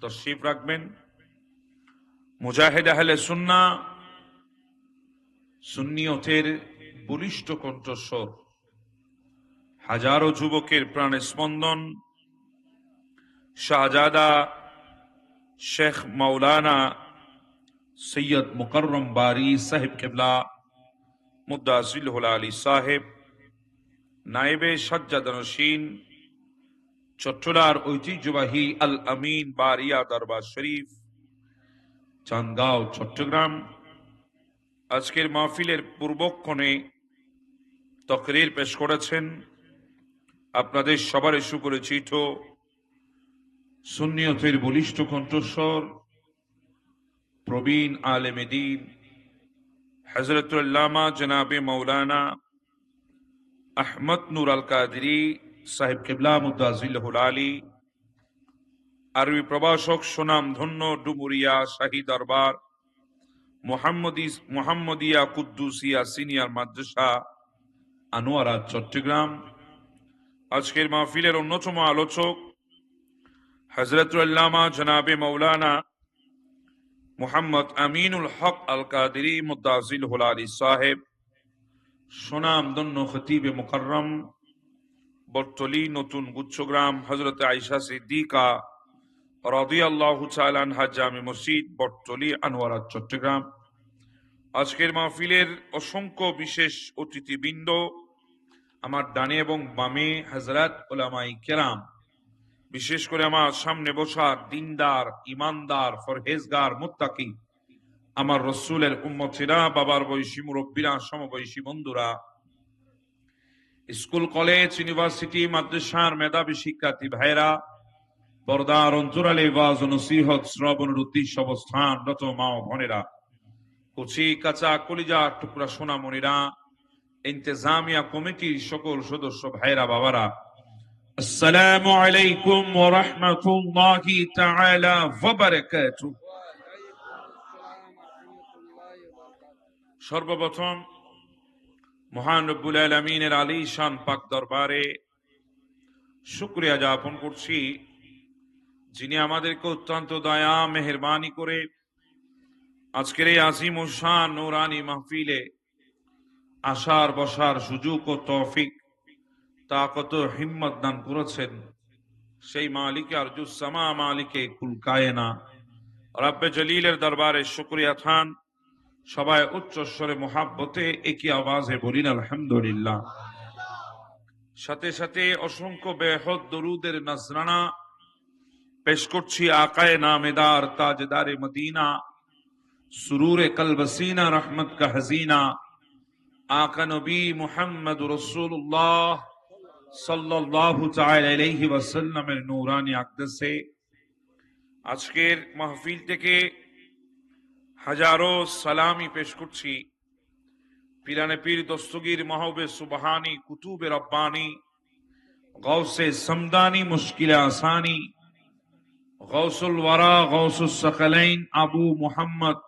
তশরিফ রাখবেন মুজাহিদ আহলে সুন্নাহ সুন্নিয়তের বলিষ্ঠ কণ্ঠস্বর, হাজারো যুবকের প্রাণে স্পন্দন শাহজাদা শেখ মাওলানা সৈয়দ মুকাররম বারি সাহেব কেবলা মুদ্দাসিল আলী সাহেব, নায়েবে সাজ্জাদানশীন চট্টলার ঐতিহ্যবাহী আল আমিন বারিয়া দরবার শরীফ চান্দগাঁও চট্টগ্রাম। আজকের মাহফিলের পূর্বক্ষণে তকরির পেশ করেছেন আপনাদের সবার সুপরিচিত সুন্নিয়তের বলিষ্ঠ কণ্ঠস্বর প্রবীণ আলেমে দ্বীন হযরতুল আল্লামা জনাবে মাওলানা আহমদ নূর আল কাদরি সাহেব কেবলা মুদ্দাজিল্লাহুল আলী, আরবি প্রভাষক সুনাম ধন্য ডুমুরিয়া শাহী দরবার মোহাম্মদিয়া কুদ্দুসিয়া সিনিয়র মাদ্রাসা আনোয়ারা চট্টগ্রাম। আজকের মাহফিলের অন্যতম আলোচক হযরতুল আল্লামা জনাবে মাওলানা মুহাম্মদ আমিনুল হক আল কাদরি মুদ্দাজিল্লাহুল আলী সাহেব, সুনাম ধন্য খতিবে মুকাররম বটতলী নতুন গুচ্ছগ্রাম হযরত আয়েশা সিদ্দিকা রাদিয়াল্লাহু তাআলা আনহা জামে মসজিদ, বটতলী, আনোয়ারা, চট্টগ্রাম। আজকের মাহফিলের অসংখ্য বিশেষ অতিথিবৃন্দ, আমার ডানে এবং বামে হযরত উলামায়ে কেরাম, বিশেষ করে আমার সামনে বসা দিনদার, ইমানদার, পরহেজগার, মুত্তাকি আমার রসুলের উম্মতিরা, বাবার বয়সী মুরব্বীরা, সমবয়সী বন্ধুরা, স্কুল, কলেজ, ইউনিভার্সিটি, মাদ্রাসার মেধাবী শিক্ষার্থী ভাইরা, পর্দার অন্তরালে ওয়াজ ও নসিহত শ্রবণের উদ্দেশ্য অবস্থানরত মা ও বোনেরা, কচি কাঁচা কলিজা টুকরা সোনামণিরা, ইন্তেজামিয়া কমিটির সকল সদস্য ভাইরা, বাবারা, আসসালামু আলাইকুম ওয়া রাহমাতুল্লাহি তাআলা ওয়া বারাকাতুহু। সর্বপ্রথম মহান রব্বুল আলামিনের আলীশান পাক দরবারে শুকরিয়া জ্ঞাপন করছি, যিনি আমাদেরকে অত্যন্ত দয়া মেহেরবানি করে আজকের এই আজিম ও শান নূরানি মাহফিলে আসার বসার সুযোগ ও তৌফিক তাকত ও হিম্মত দান করেছেন। সেই মালিকে আরজুস সামা, মালিকে কুল কায়না রব্বে জলিলের দরবারে শুকরিয়া খান। সবাই উচ্চ স্বরে মোহাব্বতে একই আওয়াজে বলিন আলহামদুলিল্লাহ। সাথে সাথে অসংখ্য বেহদ দরুদের নজরানা পেশ করছি আকায়ে নামেদার, তাজদারে মদিনা, সুরুরে কলবসিনা, রহমত কা হাজিনা, আকা নবী মুহাম্মদ রাসূলুল্লাহ সাল্লাল্লাহু তাআলা আলাইহি ওয়াসাল্লামের নূরানি আকদাসে আজকের মাহফিল থেকে হাজারো সালামি পেশ করছি পিরানে পীর দস্তগীর মাহবে সুবহানি, কুতুবে রব্বানি, গৌসে সমদানি, মুশকিলে আসানি, গৌসুল ওয়ারা, গৌসুস সাকালাইন, আবু মুহাম্মদ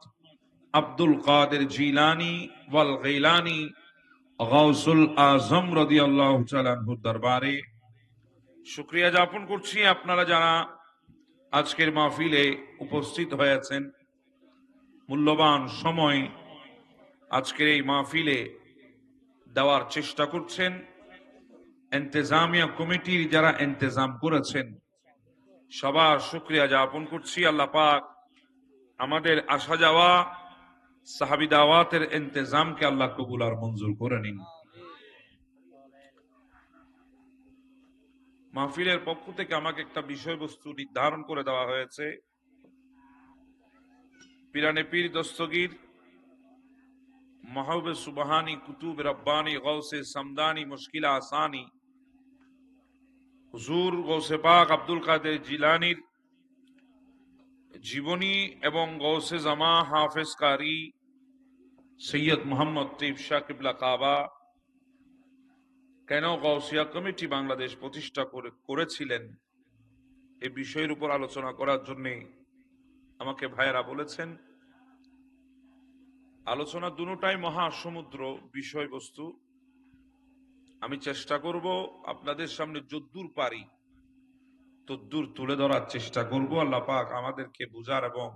আব্দুল কাদের জিলানি ওয়াল গিলানি, গৌসুল আজম রাদিয়াল্লাহু তাআলা আনহুর দরবারে শুকরিয়া জ্ঞাপন করছি আপনারা যারা আজকের মাহফিলে উপস্থিত হয়েছেন, মূল্যবান সময় আজকের এই মাহফিলে দেওয়ার চেষ্টা করছেন। ইন্তেজামিয়া কমিটির যারা ইন্তেজাম করেছেন সবার শুকরিয়া জ্ঞাপন করছি। আল্লাহ পাক আমাদের আসা যাওয়া সাহাবী দাওয়াতের ইন্তেজামকে আল্লাহ কবুল আর মঞ্জুর করে নিন। মাহফিলের পক্ষ থেকে আমাকে একটা বিষয়বস্তু নির্ধারণ করে দেওয়া হয়েছে। পিরানে পীর দস্তগীর মাহবে সুবহানি, কুতুব রব্বানি, গৌসে সমদানি, মুশকিল আসানি, হুজুর গৌসে পাক আব্দুল কাদের জিলানির জীবনী এবং গৌসে জামা হাফেজ কারি সৈয়দ মোহাম্মদ তৈব শাহ কিবলা কাবা কেন গৌসিয়া কমিটি বাংলাদেশ প্রতিষ্ঠা করেছিলেন, এই বিষয়ের উপর আলোচনা করার জন্য আমাকে ভাইয়েরা বলেছেন। আলোচনা দুটোটাই মহাসমুদ্র বিষয়বস্তু। আমি চেষ্টা করব আপনাদের সামনে যদ্দূর পারি তদ্দূর তুলে ধরার চেষ্টা করব। আল্লাহ পাক আমাদেরকে বুঝার এবং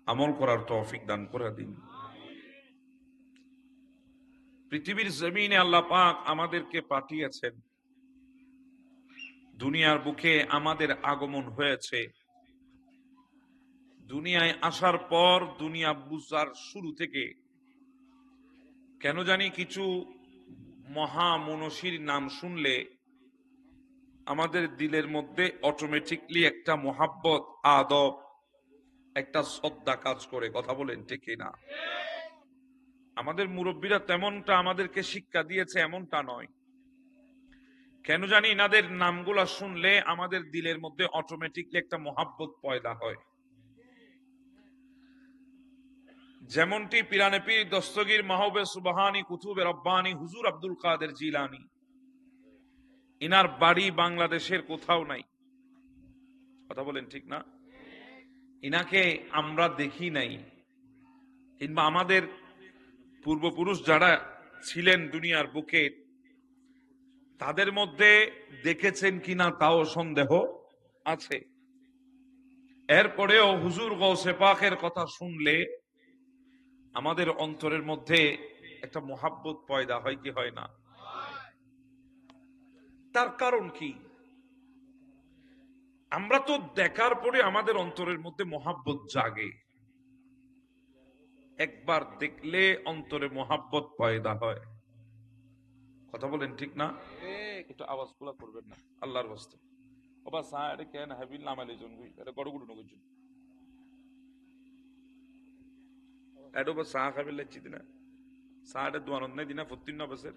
আমল করার তৌফিক দান করে দিন। পৃথিবীর জমিনে আল্লাহ পাক আমাদেরকে পাঠিয়েছেন, দুনিয়ার বুকে আমাদের আগমন হয়েছে। দুনিয়ায় আসার পর দুনিয়া বুঝার শুরু থেকে কেন জানি কিছু মহামনষীর নাম শুনলে আমাদের দিলের মধ্যে অটোমেটিকলি একটা মোহাব্বত, আদব, একটা শ্রদ্ধা কাজ করে। কথা বলেন ঠিক না? আমাদের মুরব্বীরা তেমনটা আমাদেরকে শিক্ষা দিয়েছে এমনটা নয়, কেন জানি এনাদের নামগুলা শুনলে আমাদের দিলের মধ্যে অটোমেটিকলি একটা মোহাব্বত পয়দা হয়। যেমনটি পিরানে পীর দস্তগীর মাহবে সুবহানি, কুতুবে রব্বানি, হুজুর আব্দুল কাদের জিলানি, ইনার বাড়ি বাংলাদেশের কোথাও নাই। কথা বলেন ঠিক না? ইনাকে আমরা দেখি নাই, কিংবা আমাদের পূর্বপুরুষ যারা ছিলেন দুনিয়ার বুকে তাদের মধ্যে দেখেছেন কিনা তাও সন্দেহ আছে। এরপরেও হুজুর গৌসে পাকের কথা শুনলে আমাদের অন্তরের মধ্যে একটা মোহাব্বত পয়দা হয় কি হয় না? তার কারণ কি? আমরা তো দেখার পরে আমাদের অন্তরের মধ্যে মহাব্বত জাগে, একবার দেখলে অন্তরে মহাব্বত পয়দা হয়। কথা বলেন ঠিক না? একটু আওয়াজ গুলা করবেন না আল্লাহর বাস্তে। বাবা সাড়ে কেন হাবিল নামালে জনগুই এটা গড়গুড়ো নগর এডো বা সা খাবিল লাচ্ছি দিনা সাড়ে দুয়ানন্দ নাই দিনা 14 বছর।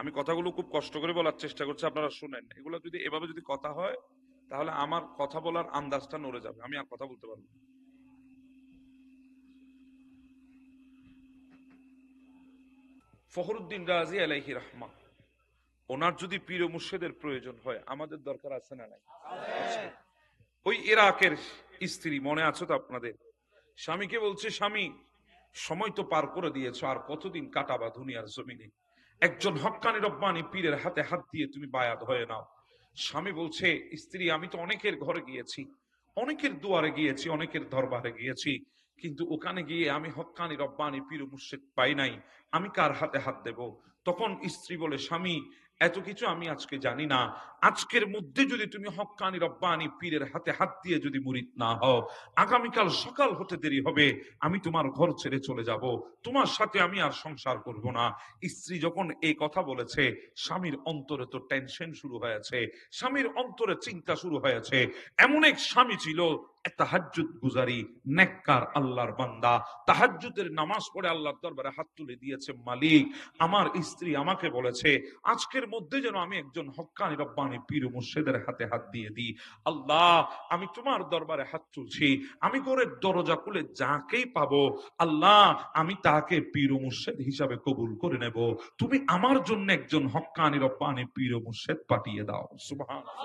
আমি কথাগুলো খুব কষ্ট করে বলার চেষ্টা করছি, আপনারা শুনেন। এগুলো যদি এভাবে যদি কথা হয় তাহলে আমার কথা বলার আন্দাজটা নড়ে যাবে, আমি আর কথা বলতে পারবো না। ফখরুদ্দিন রাজি আলাইহি রাহমা, ওনার যদি পীর ও মুর্শিদের প্রয়োজন হয় আমাদের দরকার আছে না নাই? ওই ইরাকের স্ত্রী মনে আছে তো আপনাদের? স্বামীকে বলছে, স্বামী সময় তো পার করে দিয়েছো, আর কতদিন কাটাবা দুনিয়ার জমিনে? একজন হক্কানি রব্বানি পীরের হাতে হাত দিয়ে তুমি বায়াত হয়ে নাও। স্বামী বলছে, স্ত্রী আমি তো অনেকের ঘরে গিয়েছি, অনেকের দুয়ারে গিয়েছি, অনেকের দরবারে গিয়েছি, কিন্তু ওখানে গিয়ে আমি হক্কানি রব্বানি পীর মুর্শিদ পাই নাই, আমি কার হাতে হাত দেব? তখন স্ত্রী বলে, স্বামী এত কিছু আমি আজকে জানি না, আজকের মধ্যে যদি তুমি হক্কানি রব্বানি পীরের হাতে হাত দিয়ে যদি মুরিদ না হও, আগামীকাল সকাল হতে দেরি হবে, আমি তোমার ঘর ছেড়ে চলে যাব, তোমার সাথে আমি আর সংসার করব না। স্ত্রী যখন এই কথা বলেছে, স্বামীর অন্তরে তো টেনশন শুরু হয়েছে, স্বামীর অন্তরে চিন্তা শুরু হয়েছে। এমন এক স্বামী ছিল তাহাজ্জুদ গুজারি, নেককার আল্লাহর বান্দা, তাহাজ্জুদের নামাজ পড়ে আল্লাহর দরবারে হাত তুলে দিয়েছে, মালিক আমার স্ত্রী আমাকে বলেছে আজকের মধ্যে যেন আমি একজন হক্কানি রব্বানি পীর মুর্শিদের হাতে হাত দিয়ে দিই। আল্লাহ আমি তোমার দরবারে হাত তুলছি, আমি ঘরের দরজা খুলে যাকেই পাবো আল্লাহ আমি তাকে পীর মুর্শিদ হিসাবে কবুল করে নেব, তুমি আমার জন্য একজন হক্কানি রব্বানি পীর মুর্শিদ পাঠিয়ে দাও। সুবহানাল্লাহ।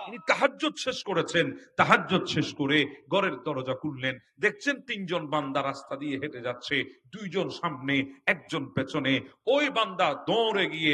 তিনি তাহাজ্জুদ শেষ করেছেন, তাহাজ্জুদ শেষ করে ঘরের দরজা খুললেন, দেখছেন তিনজন বান্দা রাস্তা দিয়ে হেঁটে যাচ্ছে, দুইজন সামনে একজন পেছনে। ওই বান্দা দৌড়ে গিয়ে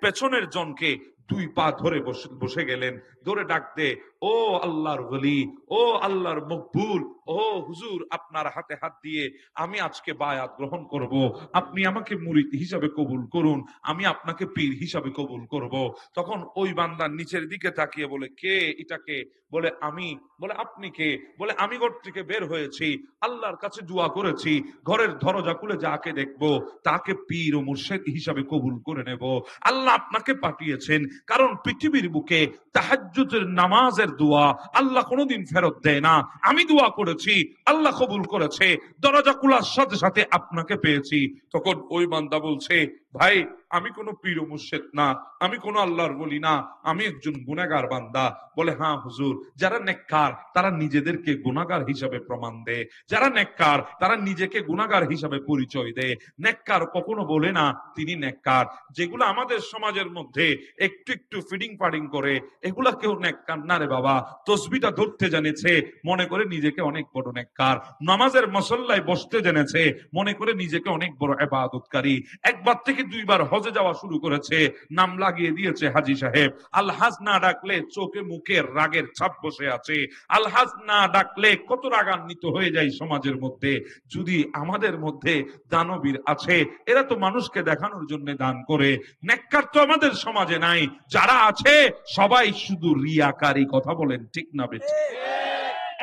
পেছনের জনকে দুই পা ধরে বসে গেলেন, ধরে ডাক দে, ও আল্লাহর ওলি, ও আল্লাহর মকবুল, ও হুজুর আপনার হাতে হাত দিয়ে আমি আজকে বায়াত গ্রহণ করব, আপনি আমাকে মুরিদ হিসাবে কবুল করুন, আমি আপনাকে পীর হিসাবে কবুল করব। তখন ওই বান্দার নিচের দিকে তাকিয়ে বলে, কে এটাকে? বলে আমি। বলে আপনি কে? বলে আমি ঘর থেকে বের হয়েছি, আল্লাহর কাছে দোয়া করেছি, ঘরের দরজা খুলে যাকে দেখবো তাকে পীর ও মুর্শিদ হিসাবে কবুল করে নেব। আল্লাহ আপনাকে পাঠিয়েছেন, কারণ পৃথিবীর বুকে তাহাজ্জুদের নামাজের দোয়া আল্লাহ কোনোদিন ফেরত দেয় না। আমি দোয়া করেছি, আল্লাহ কবুল করেছে, দরজা খোলার সাথে সাথে আপনাকে পেয়েছি। তখন ওই বান্দা বলছে, ভাই আমি কোনো পীর মুর্শিদ না, আমি কোনো আল্লাহর বলি না, আমি একজন গুনাহগার বান্দা। বলে হ্যাঁ হুজুর, যারা নেককার তারা নিজেদেরকে গুনাহগার হিসাবে প্রমাণ দেয়, যারা নেককার তারা নিজেকে গুনাহগার হিসাবে পরিচয় দেয়। নেককার কখনো বলে না তিনি নেককার। যেগুলো আমাদের সমাজের মধ্যে একটু একটু ফিডিং পাডিং করে, এগুলা কেউ নেককার না রে বাবা। তসবিটা ধরতে জেনেছে, মনে করে নিজেকে অনেক বড় নেককার। নামাজের মুসল্লায় বসতে জেনেছে, মনে করে নিজেকে অনেক বড় ইবাদতকারী। একবার থেকে দুইবার হজে যাওয়া শুরু করেছে, নাম লাগিয়ে দিয়েছে হাজী সাহেব। আলহাজ না ডাকলে চোখে মুখে রাগের ছাপ বসে আছে, আলহাজ না ডাকলে কত রাগান্বিত হয়ে যায় সমাজের মধ্যে। যদি আমাদের মধ্যে দানবীর আছে, এরা তো মানুষকে দেখানোর জন্য দান করে, নেককার তো আমাদের সমাজে নাই। যারা আছে সবাই শুধু রিয়াকারী। কথা বলেন ঠিক না বেঠিক?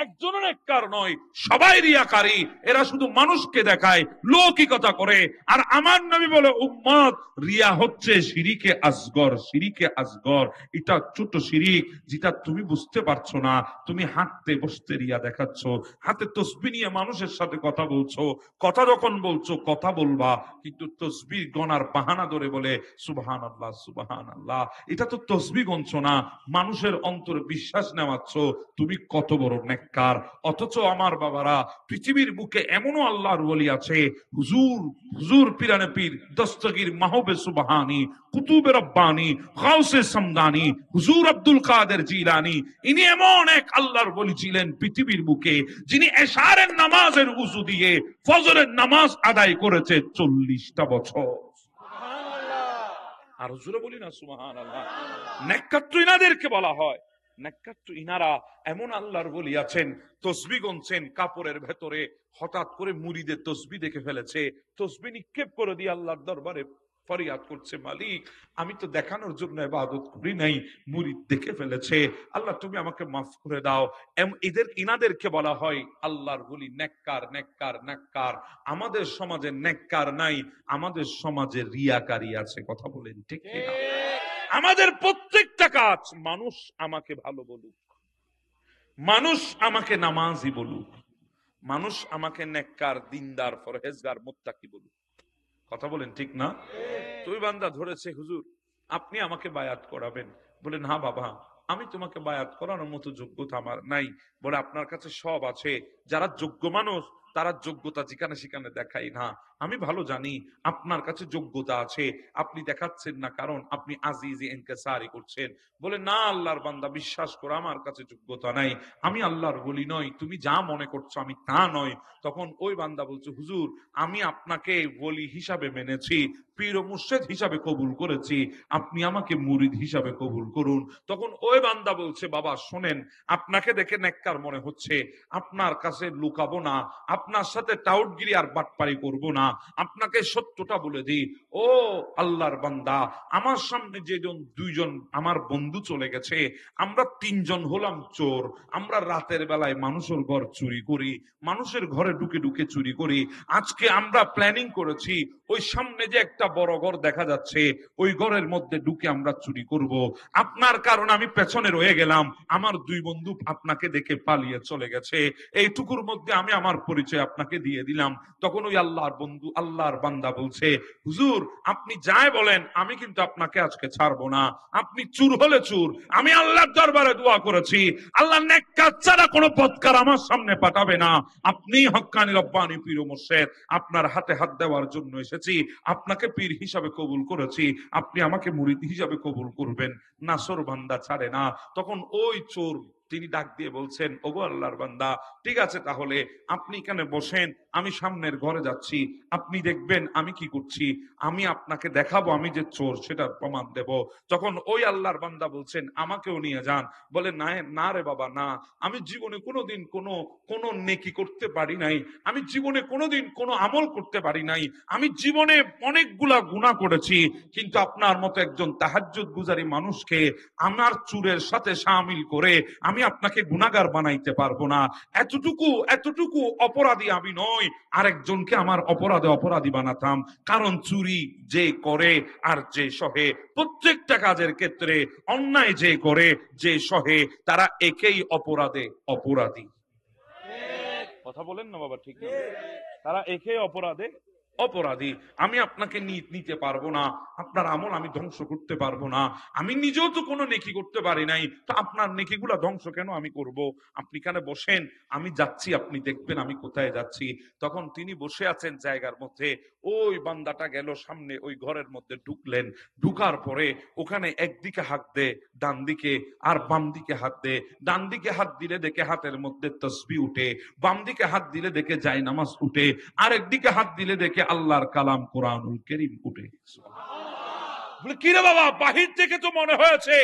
একজনের নেককার নয়, সবাই রিয়াকারী। এরা শুধু মানুষকে দেখায়, লৌকিকতা করে। আর আমার নবী বলে, উম্মত রিয়া হচ্ছে শিরিকে আসগর। শিরিকে আসগর এটা ছোট শিরিক, যেটা তুমি বুঝতে পারছো না। তুমি হাঁটতে বসতে রিয়া দেখাচ্ছ, হাতে তসবিহ নিয়ে মানুষের সাথে কথা বলছো, কথা যখন বলছো কথা বলবা, কিন্তু তসবিহ গনার বাহানা ধরে বলে সুবহানাল্লাহ সুবহানাল্লাহ, এটা তো তসবিহ গনছো না, মানুষের অন্তরে বিশ্বাস নেওয়াচ্ছ তুমি কত বড় নেককার। অথচ আমার বাবারা, পৃথিবীর বুকে এমনও আল্লাহর ওলি আছে, হুজুর হুজুর পিরানে পীর দস্তগীর মাহবে সুবহানি, কুতুবে রব্বানি, গাউসে সামদানি, হুজুর আব্দুল কাদের জিলানি, ইনি এমন এক আল্লাহর ওলি ছিলেন পৃথিবীর বুকে, যিনি এশারের নামাজের উযু দিয়ে ফজরের নামাজ আদায় করেছে 40টা বছর। আর হুজুরে বলি না সুবহানাল্লাহ। নেককার তো ইনাদেরকে বলা হয়, নেককার তো ইনারা। এমন আল্লাহর ওলি আছেন, তসবিহ গুনছেন কাপড়ের ভেতরে, হঠাৎ করে মুরিদের তসবিহ দেখে ফেলেছে, তসবিহ নিক্ষেপ করে দিয়ে আল্লাহর দরবারে ফরিয়াদ করছে, মালিক আমি তো দেখানোর জন্য ইবাদত করি নাই, মুরিদ দেখে ফেলেছে, আল্লাহ তুমি আমাকে মাফ করে দাও। ইনাদেরকে বলা হয় আল্লাহর ওলি, নেককার নেককার নেককার। আমাদের সমাজে নেককার নাই, আমাদের সমাজে রিয়াকারী আছে। কথা বলেন ঠিক কিনা? আমাদের প্রত্যেকটা কাজ, মানুষ আমাকে ভালো বলুক, মানুষ আমাকে নামাজি বলুক, মানুষ আমাকে নেককার দিনদার ফরহেজগার মুত্তাকি বলুক। কথা বলেন ঠিক না? তুই বান্দা ধরেছে, হুজুর আপনি আমাকে বায়াত করাবেন। বলেন হ্যাঁ বাবা, আমি তোমাকে বায়াত করানোর মতো যোগ্যতা আমার নাই। বলে আপনার কাছে সব আছে, যারা যোগ্য মানুষ তারা যোগ্যতা যেখানে সেখানে দেখাই না। আমি ভালো জানি আপনার কাছে যোগ্যতা আছে, আপনি দেখাচ্ছেন না কারণ আপনি আজিজি ইনকিসারি করছেন। বলে না আল্লাহর বান্দা, বিশ্বাস করো আমার কাছে যোগ্যতা নাই, আমি আল্লাহর ওলি নই, তুমি যা মনে করছো আমি তা নয়। তখন ওই বান্দা বলছে, হুজুর আমি আপনাকে ওলি হিসাবে মেনেছি, পীর ও মুর্শিদ হিসাবে কবুল করেছি, আপনি আমাকে মুরিদ হিসাবে কবুল করুন। তখন ওই বান্দা বলছে, বাবা শোনেন, আপনাকে দেখে নেককার মনে হচ্ছে, আপনার কাছে লুকাবো না, আপনার সাথে টাউটগিরি আর বাটপারি করব না, আপনাকে সত্যটা বলে দিই। ও আল্লাহর বান্দা, আমার সামনে যেজন দুইজন আমার বন্ধু চলে গেছে, আমরা তিনজন হলাম চোর। আমরা রাতের বেলায় মানুষের ঘর চুরি করি, মানুষের ঘরে ঢুকে ঢুকে চুরি করি। আজকে আমরা প্ল্যানিং করেছি, ওই সামনে যে একটা বড় ঘর দেখা যাচ্ছে, ওই ঘরের মধ্যে ঢুকে আমরা চুরি করব। আপনার কারণে আমি পেছনে রয়ে গেলাম, আমার দুই বন্ধু আপনাকে দেখে পালিয়ে চলে গেছে, এইটুকুর মধ্যে আমি আমার পরিচয় আপনাকে দিয়ে দিলাম। তখন ওই আল্লাহর বন্ধু, আল্লাহর বান্দা বলছে, হুজুর আপনি যাই বলেন, আমি কিন্তু আপনাকে আজকে ছাড়বো না। আপনি চুর হলে চুর, আমি আল্লাহর দরবারে দোয়া করেছি, আল্লাহ নেককার ছাড়া কোনো পথকার আমার সামনে পাঠাবে না। আপনি হক্কানি রব্বানি পীর ও মুর্শিদ, আপনার হাতে হাত দেওয়ার জন্য এসেছি, আপনাকে পীর হিসাবে কবুল করেছি, আপনি আমাকে মুরিদ হিসাবে কবুল করবেন। নাসর বান্দা ছাড়ে না। তখন ওই চোর তিনি ডাক দিয়ে বলছেন, ওগো আল্লাহর বান্দা, ঠিক আছে তাহলে আপনি এখানে বসেন, আমি সামনের ঘরে যাচ্ছি, আপনি দেখবেন আমি কি করছি, আমি আপনাকে দেখাবো আমি যে চোর সেটার প্রমাণ দেব। তখন ওই আল্লাহর বান্দা বলছেন, আমাকেও নিয়ে যান। বলে না না রে বাবা না, আমি জীবনে কোনোদিন কোনো নেকি করতে পারি নাই, আমি জীবনে কোনোদিন কোনো আমল করতে পারি নাই, আমি জীবনে অনেকগুলা গুনাহ করেছি, কিন্তু আপনার মতো একজন তাহাজ্জুদ গুজারি মানুষকে আমার চুরের সাথে শামিল করে আমি আপনাকে গুনাহগার বানাইতে পারবো না। এতটুকু অপরাধী আমি নই, আরেকজনকে আমার অপরাধে অপরাধী বানাতাম। কারণ চুরি যে করে আর যে সহে, প্রত্যেকটা কাজের ক্ষেত্রে অন্যায় যে করে যে সহে, তারা একেই অপরাধে অপরাধী। কথা বলেন না বাবা, ঠিক না? তারা একেই অপরাধে অপরাধী। আমি আপনাকে নিতে পারবো না, আপনার আমল আমি ধ্বংস করতে পারবো না, আমি নিজেও তো কোনো নেকি করতে পারি নাই, তো আপনার নেকিগুলা ধ্বংস কেন আমি করব? আপনি কেন বসেন, আমি যাচ্ছি, আপনি দেখবেন আমি কোথায় যাচ্ছি। তখন তিনি বসে আছেন জায়গার মধ্যে, ওই বান্দাটা গেল সামনে, ওই ঘরের মধ্যে ঢুকলেন। ঢুকার পরে ওখানে একদিকে হাত দে ডান দিকে, আর বাম দিকে হাত দে। ডান দিকে হাত দিলে দেখে হাতের মধ্যে তসবিহ উঠে, বাম দিকে হাত দিলে দেখে জায়নামাজ উঠে, আর একদিকে হাত দিলে দেখে আল্লাহর কালাম কোরআনুল কারীম উঠে। বলে কি রে বাবা, বাহির থেকে তো মনে হয়েছে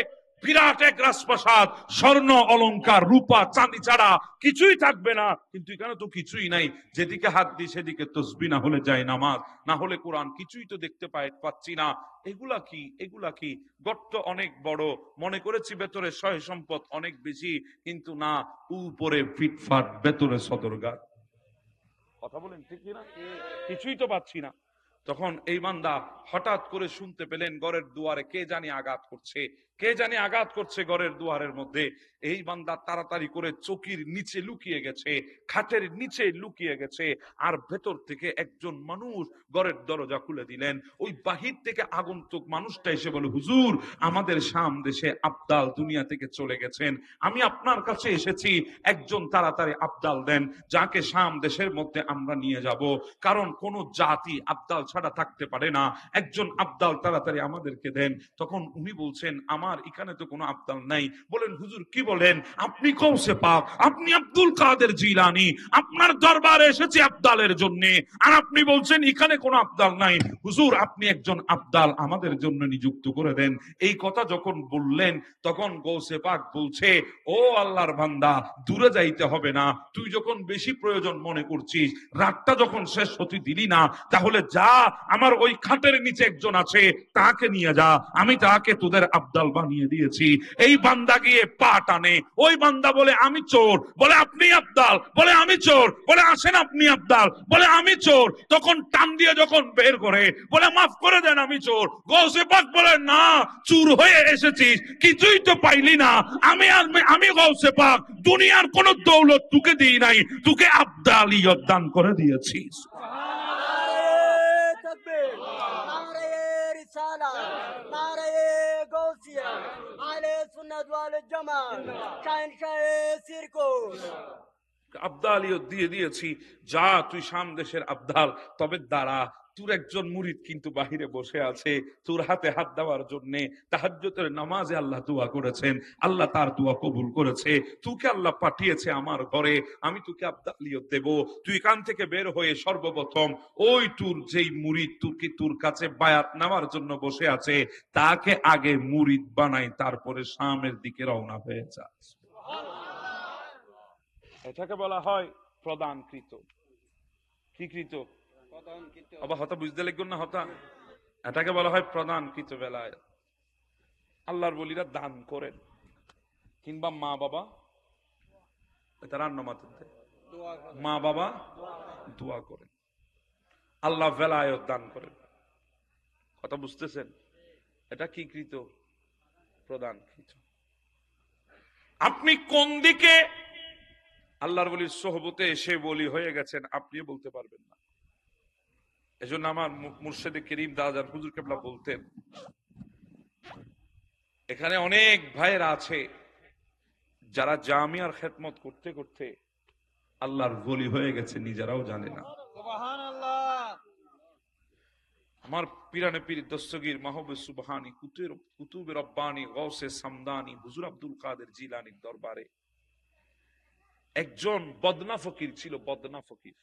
বিরাট এক রাজপ্রাসাদ, স্বর্ণ অলংকার রূপা চাঁদি ছাড়া কিছুই থাকবে না, কিন্তু এখানে তো কিছুই নাই। যেদিকে হাত দিই সেদিকে তসবিহ, না হলে জায়নামাজ, না হলে কোরআন, কিছুই তো দেখতে পাচ্ছি না। এগুলা কি গর্ত অনেক বড়, মনে করেছি ভেতরে সয় সম্পদ অনেক বেশি, কিন্তু না, উপরে ফিটফাট, ভেতরে সদরঘাট। কথা বলেন ঠিক না? কিছুই তো পাচ্ছি না। তখন এই বান্দা হঠাৎ করে শুনতে পেলেন ঘরের দুয়ারে কে জানি আঘাত করছে ঘরের দুয়ারের মধ্যে। এই বান্দা তাড়াতাড়ি করে চৌকির নিচে লুকিয়ে গেছে, খাটের নিচে লুকিয়ে গেছে, আর ভেতর থেকে একজন মানুষ ঘরের দরজা খুলে দিলেন। ওই বাহির থেকে আগন্তুক মানুষটা এসে বলে, হুজুর আমাদের শাম দেশে আবদাল দুনিয়া থেকে চলে গেছেন, আমি আপনার কাছে এসেছি, একজন তাড়াতাড়ি আবদাল দেন, যাকে শাম দেশের মধ্যে আমরা নিয়ে যাব, কারণ কোন জাতি আবদাল ছাড়া থাকতে পারে না, একজন আবদাল তাড়াতাড়ি আমাদেরকে দেন। তখন উনি বলছেন, আমার এখানে তো কোনো আবদাল নাই। বলেন হুজুর কি বলেন, আপনি কৌসে পাক, আপনি আব্দুল কাদের জিলানী, আপনার দরবারে এসেছি আবদালের জন্য, আর আপনি বলছেন এখানে কোনো আবদাল নাই। হুজুর আপনি একজন আবদাল আমাদের জন্য নিযুক্ত করে দেন। এই কথা যখন বললেন, তখন গৌসে পাক বলছে, ও আল্লাহর বান্দা, দূরে যাইতে হবে না, তুই যখন বেশি প্রয়োজন মনে করছিস, রাতটা যখন শেষ হতে দিলি না, তাহলে যা আমার ওই খাটের নিচে একজন আছে, তাকে নিয়ে যা, আমি তাকে তোদের আবদাল বানিয়ে দিয়েছি। এই বান্দা গিয়ে পা টানে, ওই বান্দা বলে আমি চোর, বলে আপনি আবদাল, বলে আমি চোর, বলে আসেন আপনি আবদাল, বলে আমি চোর। তখন টান দিয়ে যখন বের করে বলে মাফ করে দেন আমি চোর, গৌসে পাক বলে না, চুর হয়ে এসেছিস, কিছুই তো পাইলি না। আমি গৌসে পাক দুনিয়ার কোন দৌলত তোকে দিই নাই, তোকে আবদালিয়ত দান করে দিয়েছি। আবদালিয়ত দিয়ে দিয়েছি, যা তুই শাম দেশের আবদাল, তবে দাঁড়া, তোর একজন মুরিদ কিন্তু বাহিরে বসে আছে, তোর হাতে হাত দেওয়ার জন্য তাহাজ্জুদের নামাজে আল্লাহ দোয়া করেছেন, আল্লাহ তার দোয়া কবুল করেছে, তোকে আল্লাহ পাঠিয়েছে আমার ঘরে, আমি তোকে আবদালিয়ত দেব। তুই এখান থেকে বের হয়ে সর্বপ্রথম ওই তোর যেই মুরিদ তোর কাছে বায়াত নেওয়ার জন্য বসে আছে, তাকে আগে মুরিদ বানাই, তারপরে শামের দিকে রওনা হয়ে যা। এটাকে বলা হয় প্রদানকৃত। কি কৃত? আবার হতা বুঝতে লাগবে না, হতা এটাকে বলা হয় প্রদানকৃত বেলায়। আল্লাহর বলিরা দান করেন, কিংবা মা বাবা মা বাবা দোয়া করেন, আল্লাহ বেলায়ত দান করেন। কথা বুঝতেছেন? এটা কি কৃত? প্রদানকৃত। আপনি কোন দিকে আল্লাহর বলির সোহবতে এসে বলি হয়ে গেছেন, আপনিও বলতে পারবেন না। এজন্য আমার মুর্শিদে করিম দাদাজান হুজুর কেবলা বলতেন, এখানে অনেক ভাইয়েরা আছে যারা জামিয়ার খেদমত করতে করতে আল্লাহর বলি হয়ে গেছে, নিজেরাও জানে না। আমার পিরানে পীর দস্তগীর মাহবুব সুবহানী কুতুবে রব্বানী গৌসে সামদানি হুজুর আব্দুল কাদের জিলানীর দরবারে একজন বদনা ফকির ছিল। বদনা ফকির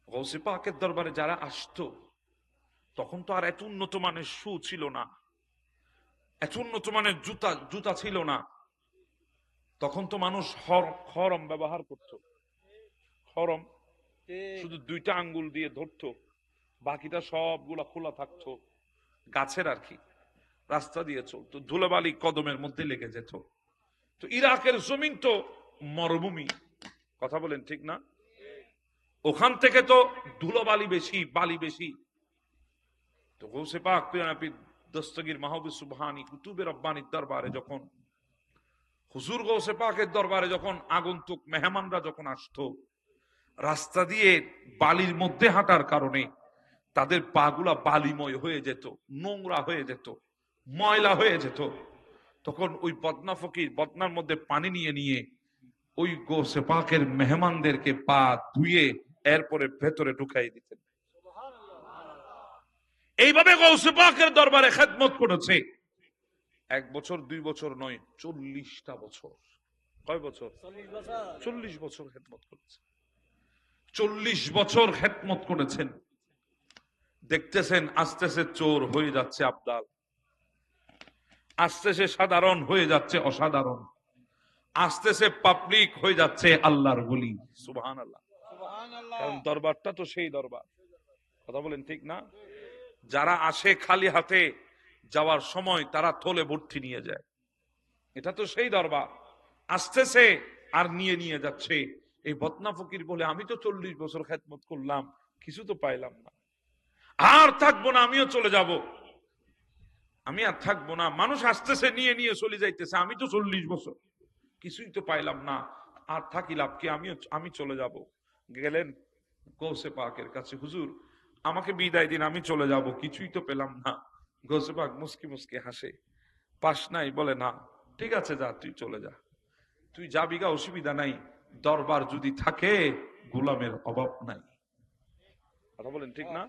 গৌসে পাকের দরবারে যারা আসতো, তখন তো আর এত উন্নত মানের শু ছিল না, এত উন্নত মানের জুতা ছিল না। তখন তো মানুষ খরম ব্যবহার করত। খরম শুধু দুইটা আঙ্গুল দিয়ে ধরতো, বাকিটা সবগুলা খোলা থাকতো, গাছের আর কি, রাস্তা দিয়ে চলতো, ধুলাবালি কদমের মধ্যে লেগে যেত। তো ইরাকের জমিন তো মরুভূমি, কথা বলেন ঠিক না? ওখান থেকে তো ধুলোবালি বেশি, বালি বেশি। তো গৌসে পাক পীর দস্তগীর মাহবুব সুবহানী কুতুবে রব্বানীর দরবারে যখন হুজুর গৌসে পাকের দরবারে যখন আগন্তুক মেহমানরা যখন আসতো, রাস্তা দিয়ে বালির মধ্যে হাঁটার কারণে তাদের পাগুলা বালিময় হয়ে যেত, নোংরা হয়ে যেত, ময়লা হয়ে যেত। তখন ওই বদনা ফকির বদনার মধ্যে পানি নিয়ে নিয়ে ওই গৌসে পাকের মেহমানদেরকে পা ধুয়ে এরপরে ভেতরে ঢুকাই দিতেন। এইভাবে গৌসে পাকের দরবারে খেদমত করেছে 1 বছর 2 বছর নয়, 40টা বছর। কয় বছর? 40 বছর খেদমত করেছে। 40 বছর খেদমত করেছেন। দেখতেছেন আস্তেছে চোর হয়ে যাচ্ছে আবদাল, আস্তেছে সাধারণ হয়ে যাচ্ছে অসাধারণ, আস্তেছে পাবলিক হয়ে যাচ্ছে আল্লাহর বলি। সুবহানাল্লাহ। কারণ দরবারটা তো সেই দরবার, কথা বলেন ঠিক না? যারা আসে খালি হাতে যাওয়ার সময় তারা থলে ভর্তি নিয়ে যায়, এটা তো সেই দরবার। আসতেছে আর নিয়ে নিয়ে যাচ্ছে। এই বদনা ফকির বলে আমি তো 40 বছর খেদমত করলাম, কিছু তো পাইলাম না, আর থাকবো না, আমিও চলে যাব, আমি আর থাকবো না। মানুষ আসতেছে নিয়ে নিয়ে চলে যাইতেছে, আমি তো 40 বছর কিছুই তো পাইলাম না, আর থাকি লাভ কি, আমি চলে যাব। গেলেন গৌসে পাকের কাছে, হুজুর আমাকে বিদায় দিন, আমি চলে যাব, কিছুই তো পেলাম না। গৌসে পাক মুস্কি মুস্কি হাসে, পাস নাই? বলে না। ঠিক আছে যা, তুই চলে যা, তুই যাবি গা, অসুবিধা নাই, দরবার যদি থাকে গোলামের অভাব নাই। কথা বলেন ঠিক না?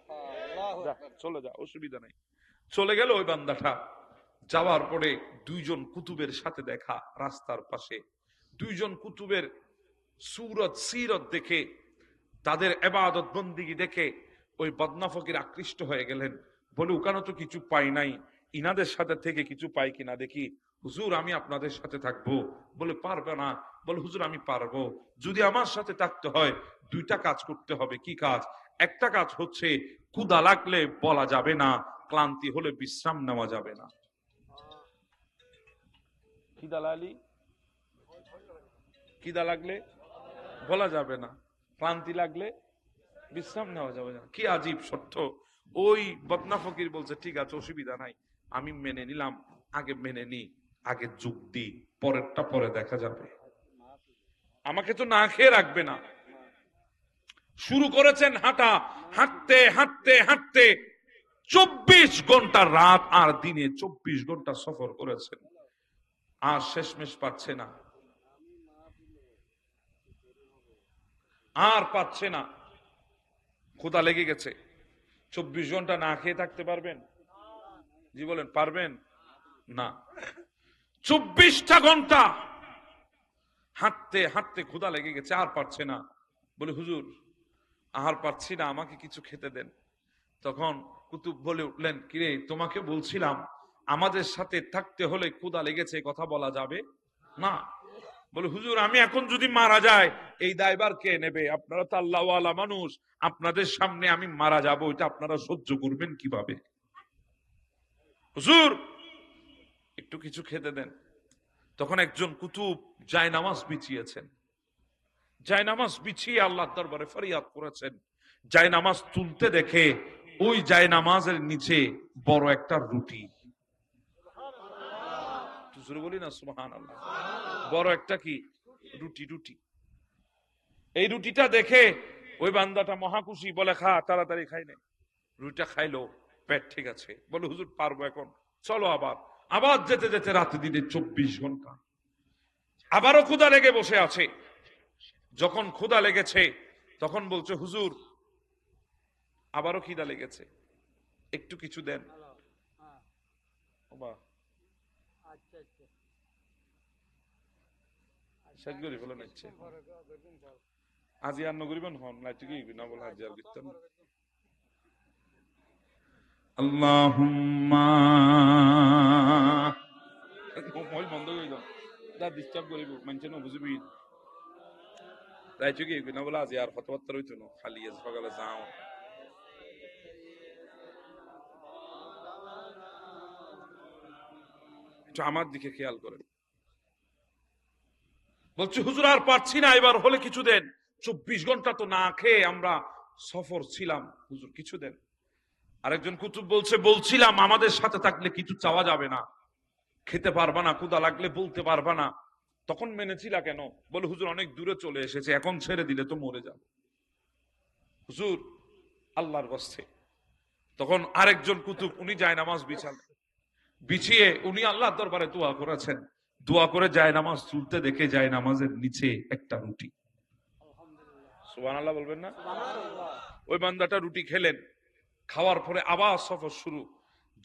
যা, চলে যা, অসুবিধা নাই। চলে গেল ওই বান্দাটা। যাওয়ার পরে 2 জন কুতুবের সাথে দেখা রাস্তার পাশে। 2 জন কুতুবের সুরত সিরত দেখে, তাদের ইবাদত বন্দিগি দেখে ওই বদনা ফকির আকৃষ্ট হয়ে গেলেন। বলে ওখানে তো কিছু পাই নাই, ইনাদের সাথে থেকে কিছু পাই কিনা দেখি। হুজুর আমি আপনাদের সাথে থাকবো। বলে পারবে না? বলে হুজুর আমি পারবো, যদি আমার সাথে থাকতে হয় 2টা কাজ করতে হবে। কি কাজ? একটা কাজ হচ্ছে ক্ষুধা লাগলে বলা যাবে না, ক্লান্তি হলে বিশ্রাম নেওয়া যাবে না। খিদা লাগলে বলা যাবে না, ক্লান্তি লাগলে বিশ্রাম নেওয়া যাবে না। কি আজীব সত্য। ওই বদনা ফকির বলছে ঠিক আছে অসুবিধা নাই, আমি মেনে নিলাম, আগে মেনে নি, আগে যোগ দি, পরেরটা পরে দেখা যাবে। আমাকে তো না খেয়ে রাখবে না। শুরু করেছেন হাঁটা, হাঁটতে হাঁটতে হাঁটতে 24 ঘন্টা রাত আর দিনে 24 ঘন্টা সফর করেছেন, আর শেষমেশ পাচ্ছে না, আর পাচ্ছে না, ক্ষুধা লেগে গেছে। 24 ঘন্টা না খেয়ে থাকতে পারবেন? জি বলেন, পারবেন না। 24টা ঘন্টা হাঁটতে হাঁটতে ক্ষুধা লেগে গেছে, আর পারছে না। বলে হুজুর আর পারছি না, আমাকে কিছু খেতে দেন। তখন কুতুব বলে উঠলেন, কিরে তোমাকে বলছিলাম আমাদের সাথে থাকতে হলে ক্ষুধা লেগেছে কথা বলা যাবে না। বলে হুজুর আমি এখন যদি মারা যাই এই দায়ভার কে নেবে? আপনারা তো আল্লাহওয়ালা মানুষ, আপনাদের সামনে আমি মারা যাব, এটা আপনারা সহ্য করবেন কিভাবে? হুজুর একটু কিছু খেতে দেন। তখন একজন কুতুব জায়নামাজ বিছিয়েছেন, জায়নামাজ বিছিয়ে আল্লাহর দরবারে ফরিয়াদ করেছেন। জায়নামাজ তুলতে দেখে ওই জায়নামাজের নিচে বড় একটা রুটি। বলি না সুবহানাল্লাহ, বড় একটা কি রুটি। রুটি, এই রুটিটা দেখে ওই বান্দাটা মহাখুশি, বলে খা, তাড়াতাড়ি খাই নে। রুটিটা খাইলো, পেট ঠিক আছে। বলে হুজুর পারবো এখন, চলো আবার। আবার যেতে যেতে রাতে দিনে 24 ঘন্টা, আবারও ক্ষুধা লেগে বসে আছে। যখন ক্ষুধা লেগেছে তখন বলছে হুজুর আবারও খিদা লেগেছে, একটু কিছু দেন। আজি আর নগরিবেন হন লাইতে কি না বলে আজি আর গিতন। আল্লাহুম্মা মোবাইল বন্ধ করে দাও, দা ডিস্টার্ব করিব মানছে না বুঝবি। লাইতে কি না বলে আজি আর কথাবার্তা হইতো না, খালি আজ সকালে যাও। একটু আমার দিকে খেয়াল করেন। বলছে হুজুর আর পারছি না, এবার হলে কিছু দেন। 24 ঘন্টা তো না খেয়ে আমরা সফর ছিলাম, হুজুর কিছু দেন। আরেকজন কুতুব বলছে বলছিলাম আমাদের সাথে থাকলে কিছু চাওয়া যাবে না, খেতে পারবা না, ক্ষুধা লাগলে বলতে পারবা না, তখন মেনেছিলা কেন? বলে হুজুর অনেক দূরে চলে এসেছে, এখন ছেড়ে দিলে তো মরে যাব হুজুর, আল্লাহর কষ্টে। তখন আরেকজন কুতুব উনি জায়নামাজ বিছালেন, বিছিয়ে উনি আল্লাহর দরবারে দোয়া করেছেন। দোয়া করে জায়নামাজ তুলতে দেখে জায়নামাজের নিচে একটা রুটি। সুবহানাল্লাহ বলবেন না? ওই বান্দাটা রুটি খেলেন, খাওয়ার পরে আবার সফর শুরু।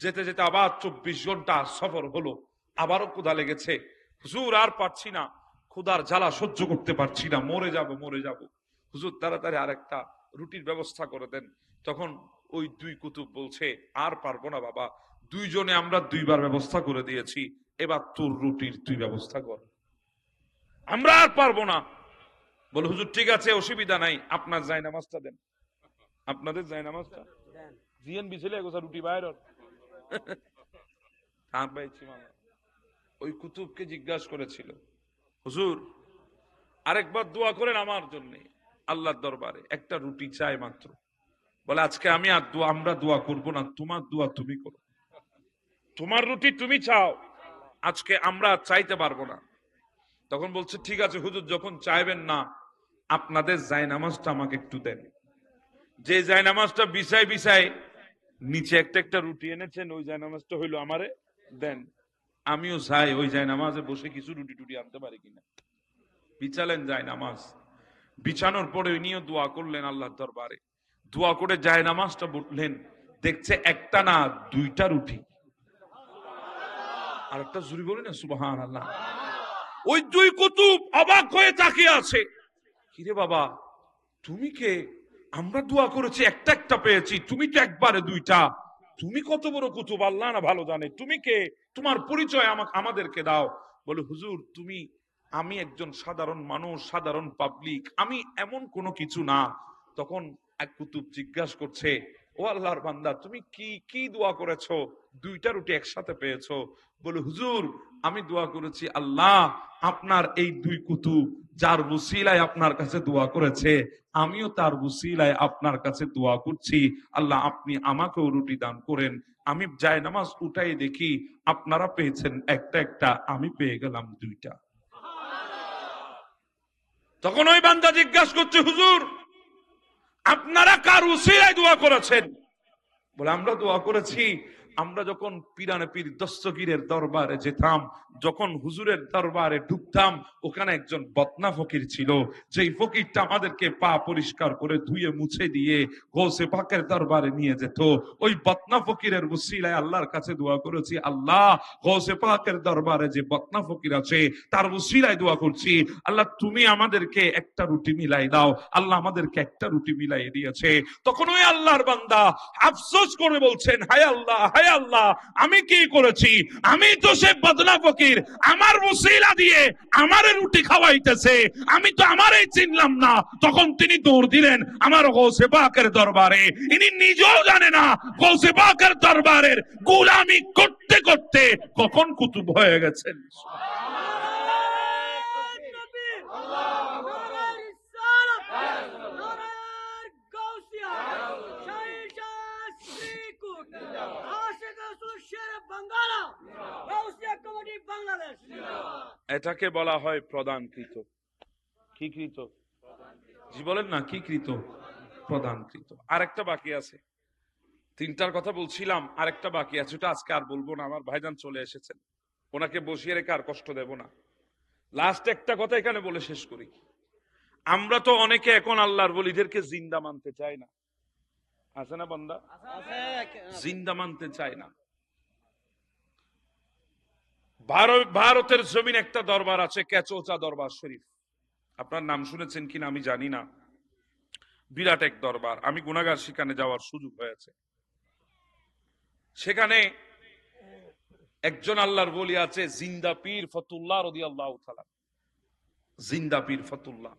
যেতে যেতে আবার 24 ঘন্টা সফর হলো, আবারও ক্ষুধা লেগেছে। হুজুর আর পারছি না, ক্ষুধার জ্বালা সহ্য করতে পারছি না, মরে যাব মরে যাব। হুজুর তাড়াতাড়ি আরেকটা রুটির ব্যবস্থা করে দেন। তখন ওই দুই কুতুব বলছে আর পারবো না বাবা, দুইজনে আমরা দুইবার ব্যবস্থা করে দিয়েছি, এবার তোর রুটির তুই ব্যবস্থা কর, আমরা আর পারবো না। বলে হুজুর ঠিক আছে অসুবিধা নাই, আপনার জায়নামাজটা দেন, আপনাদের জায়নামাজটা জিএন বিছেলে এগোছা রুটি বাইর। ওই কুতুবকে জিজ্ঞাসা করেছিল হুজুর আরেকবার দোয়া করেন আমার জন্য আল্লাহর দরবারে, একটা রুটি চাই মাত্র। বলে আজকে আমি আর আমরা দোয়া করবো না, তোমার দোয়া তুমি করো, তোমার রুটি তুমি চাও, আজকে আমরা চাইতে পারবো না। তখন বলছে ঠিক আছে হুজুর যখন চাইবেন না, আপনাদের জায়নামাজটা আমাকে একটু দেন। যে জায়নামাজটা বিছাই বিছাই নিচে একটা একটা রুটি এনেছেন, ওই জায়নামাজটা হইলো আমারে দেন, আমিও চাই ওই জায়নামাজে বসে কিছু রুটি টুটি আনতে পারি কিনা। বিছালেন জায়নামাজ, বিছানোর পরে উনিও দোয়া করলেন আল্লাহর দরবারে। দোয়া করে জায়নামাজটা বসলেন, দেখছে একটা না দুইটা রুটি। আর একটা জুরি বলি না সুবহানাল্লাহ। ওই দুই কুতুব অবাক হয়ে তাকিয়ে আছে, কিরে বাবা তুমি কে? আমরা দোয়া করেছি একটা একটা পেয়েছি, তুমি তো একবারে দুইটা, তুমি কত বড় কুতুব আল্লাহ না ভালো জানে, তুমি কে? তোমার পরিচয় আমাদেরকে দাও। বলে হুজুর তুমি, আমি একজন সাধারণ মানুষ, সাধারণ পাবলিক, আমি এমন কোনো কিছু না। তখন এক কুতুব জিজ্ঞাসা করছে, ও আল্লাহর বান্দা, তুমি কি কি দোয়া করেছো, দুইটা রুটি একসাথে পেয়েছো? বলে, হুজুর আমি দোয়া করেছি, আল্লাহ আপনার এই দুই কুতুব যার ওসিলায় আপনার কাছে দোয়া করেছে, আমিও তার ওসিলায় আপনার কাছে দোয়া করছি, আল্লাহ আপনি আমাকেও রুটি দান করেন। আমি যায় নামাজ উঠাই দেখি আপনারা পেয়েছেন একটা একটা, আমি পেয়ে গেলাম দুইটা। তখন ওই বান্দা জিজ্ঞাসা করছে, হুজুর আপনারা কার উসিলায় দোয়া করেছেন? বলে, আমরা দোয়া করেছি, আমরা যখন পিরানে পীর দস্তগীরের দরবারে যেতাম, যখন হুজুরের দরবারে ঢুকতাম, ওখানে একজন বদনা ফকির ছিল, যেই ফকিরটা আমাদেরকে পা পরিষ্কার করে ধুয়ে মুছে দিয়ে গৌসে পাকের দরবারে নিয়ে যেত। ওই বদনা ফকিরের উসিলায় আল্লাহর কাছে দোয়া করেছি, আল্লাহ গৌসে পাকের দরবারে যে বদনা ফকির আছে তার উসিলায় দোয়া করছি, আল্লাহ তুমি আমাদেরকে একটা রুটি মিলাই দাও। আল্লাহ আমাদেরকে একটা রুটি মিলাই দিয়েছে। তখন ওই আল্লাহর বান্দা আফসোস করে বলছেন, হায় আল্লাহ, হায় আল্লাহ, আমি কি করেছি? আমি তো সে বদনা ফকির, আমার ওসিলা দিয়ে আমারে রুটি খাওয়াইতেছে, আমি তো আমারই চিনলাম না। তখন তিনি দৌড় দিলেন আমার গৌসে পাকের দরবারে। ইনি নিজেও জানে না গৌসে পাকের দরবারের গোলামি করতে করতে কখন কুতুব হয়ে গেছেন। এটাকে বলা হয় প্রদানকৃত। কি কৃত? জি বলেন না, কি কৃত? প্রদানকৃত। আরেকটা বাকি আছে, তিনটার কথা বলছিলাম, আরেকটা বাকি আছে, ওটা আজকে আর বলবো না। আমার ভাইজান চলে এসেছেন, ওনাকে বসিয়ে রেখে আর কষ্ট দেব না। লাস্ট একটা কথা এখানে বলে শেষ করি। আমরা তো অনেকে এখন আল্লাহর ওলিদেরকে জিন্দা মানতে চাই না, আছে না বান্দা? জিন্দা মানতে চাই না। ভারতের জমিন একটা দরবার আছে, কেচৌচা দরবার শরীফ, আপনার নাম শুনেছেন কিনা আমি জানি না। বিরাট এক দরবার, আমি গুনাহগার সেখানে যাওয়ার সুযোগ হয়েছে। সেখানে একজন আল্লাহর ওলি আছে, জিন্দা পীর ফতুল্লাহ রাদিয়াল্লাহু তাআলা। জিন্দা পীর ফতুল্লাহ,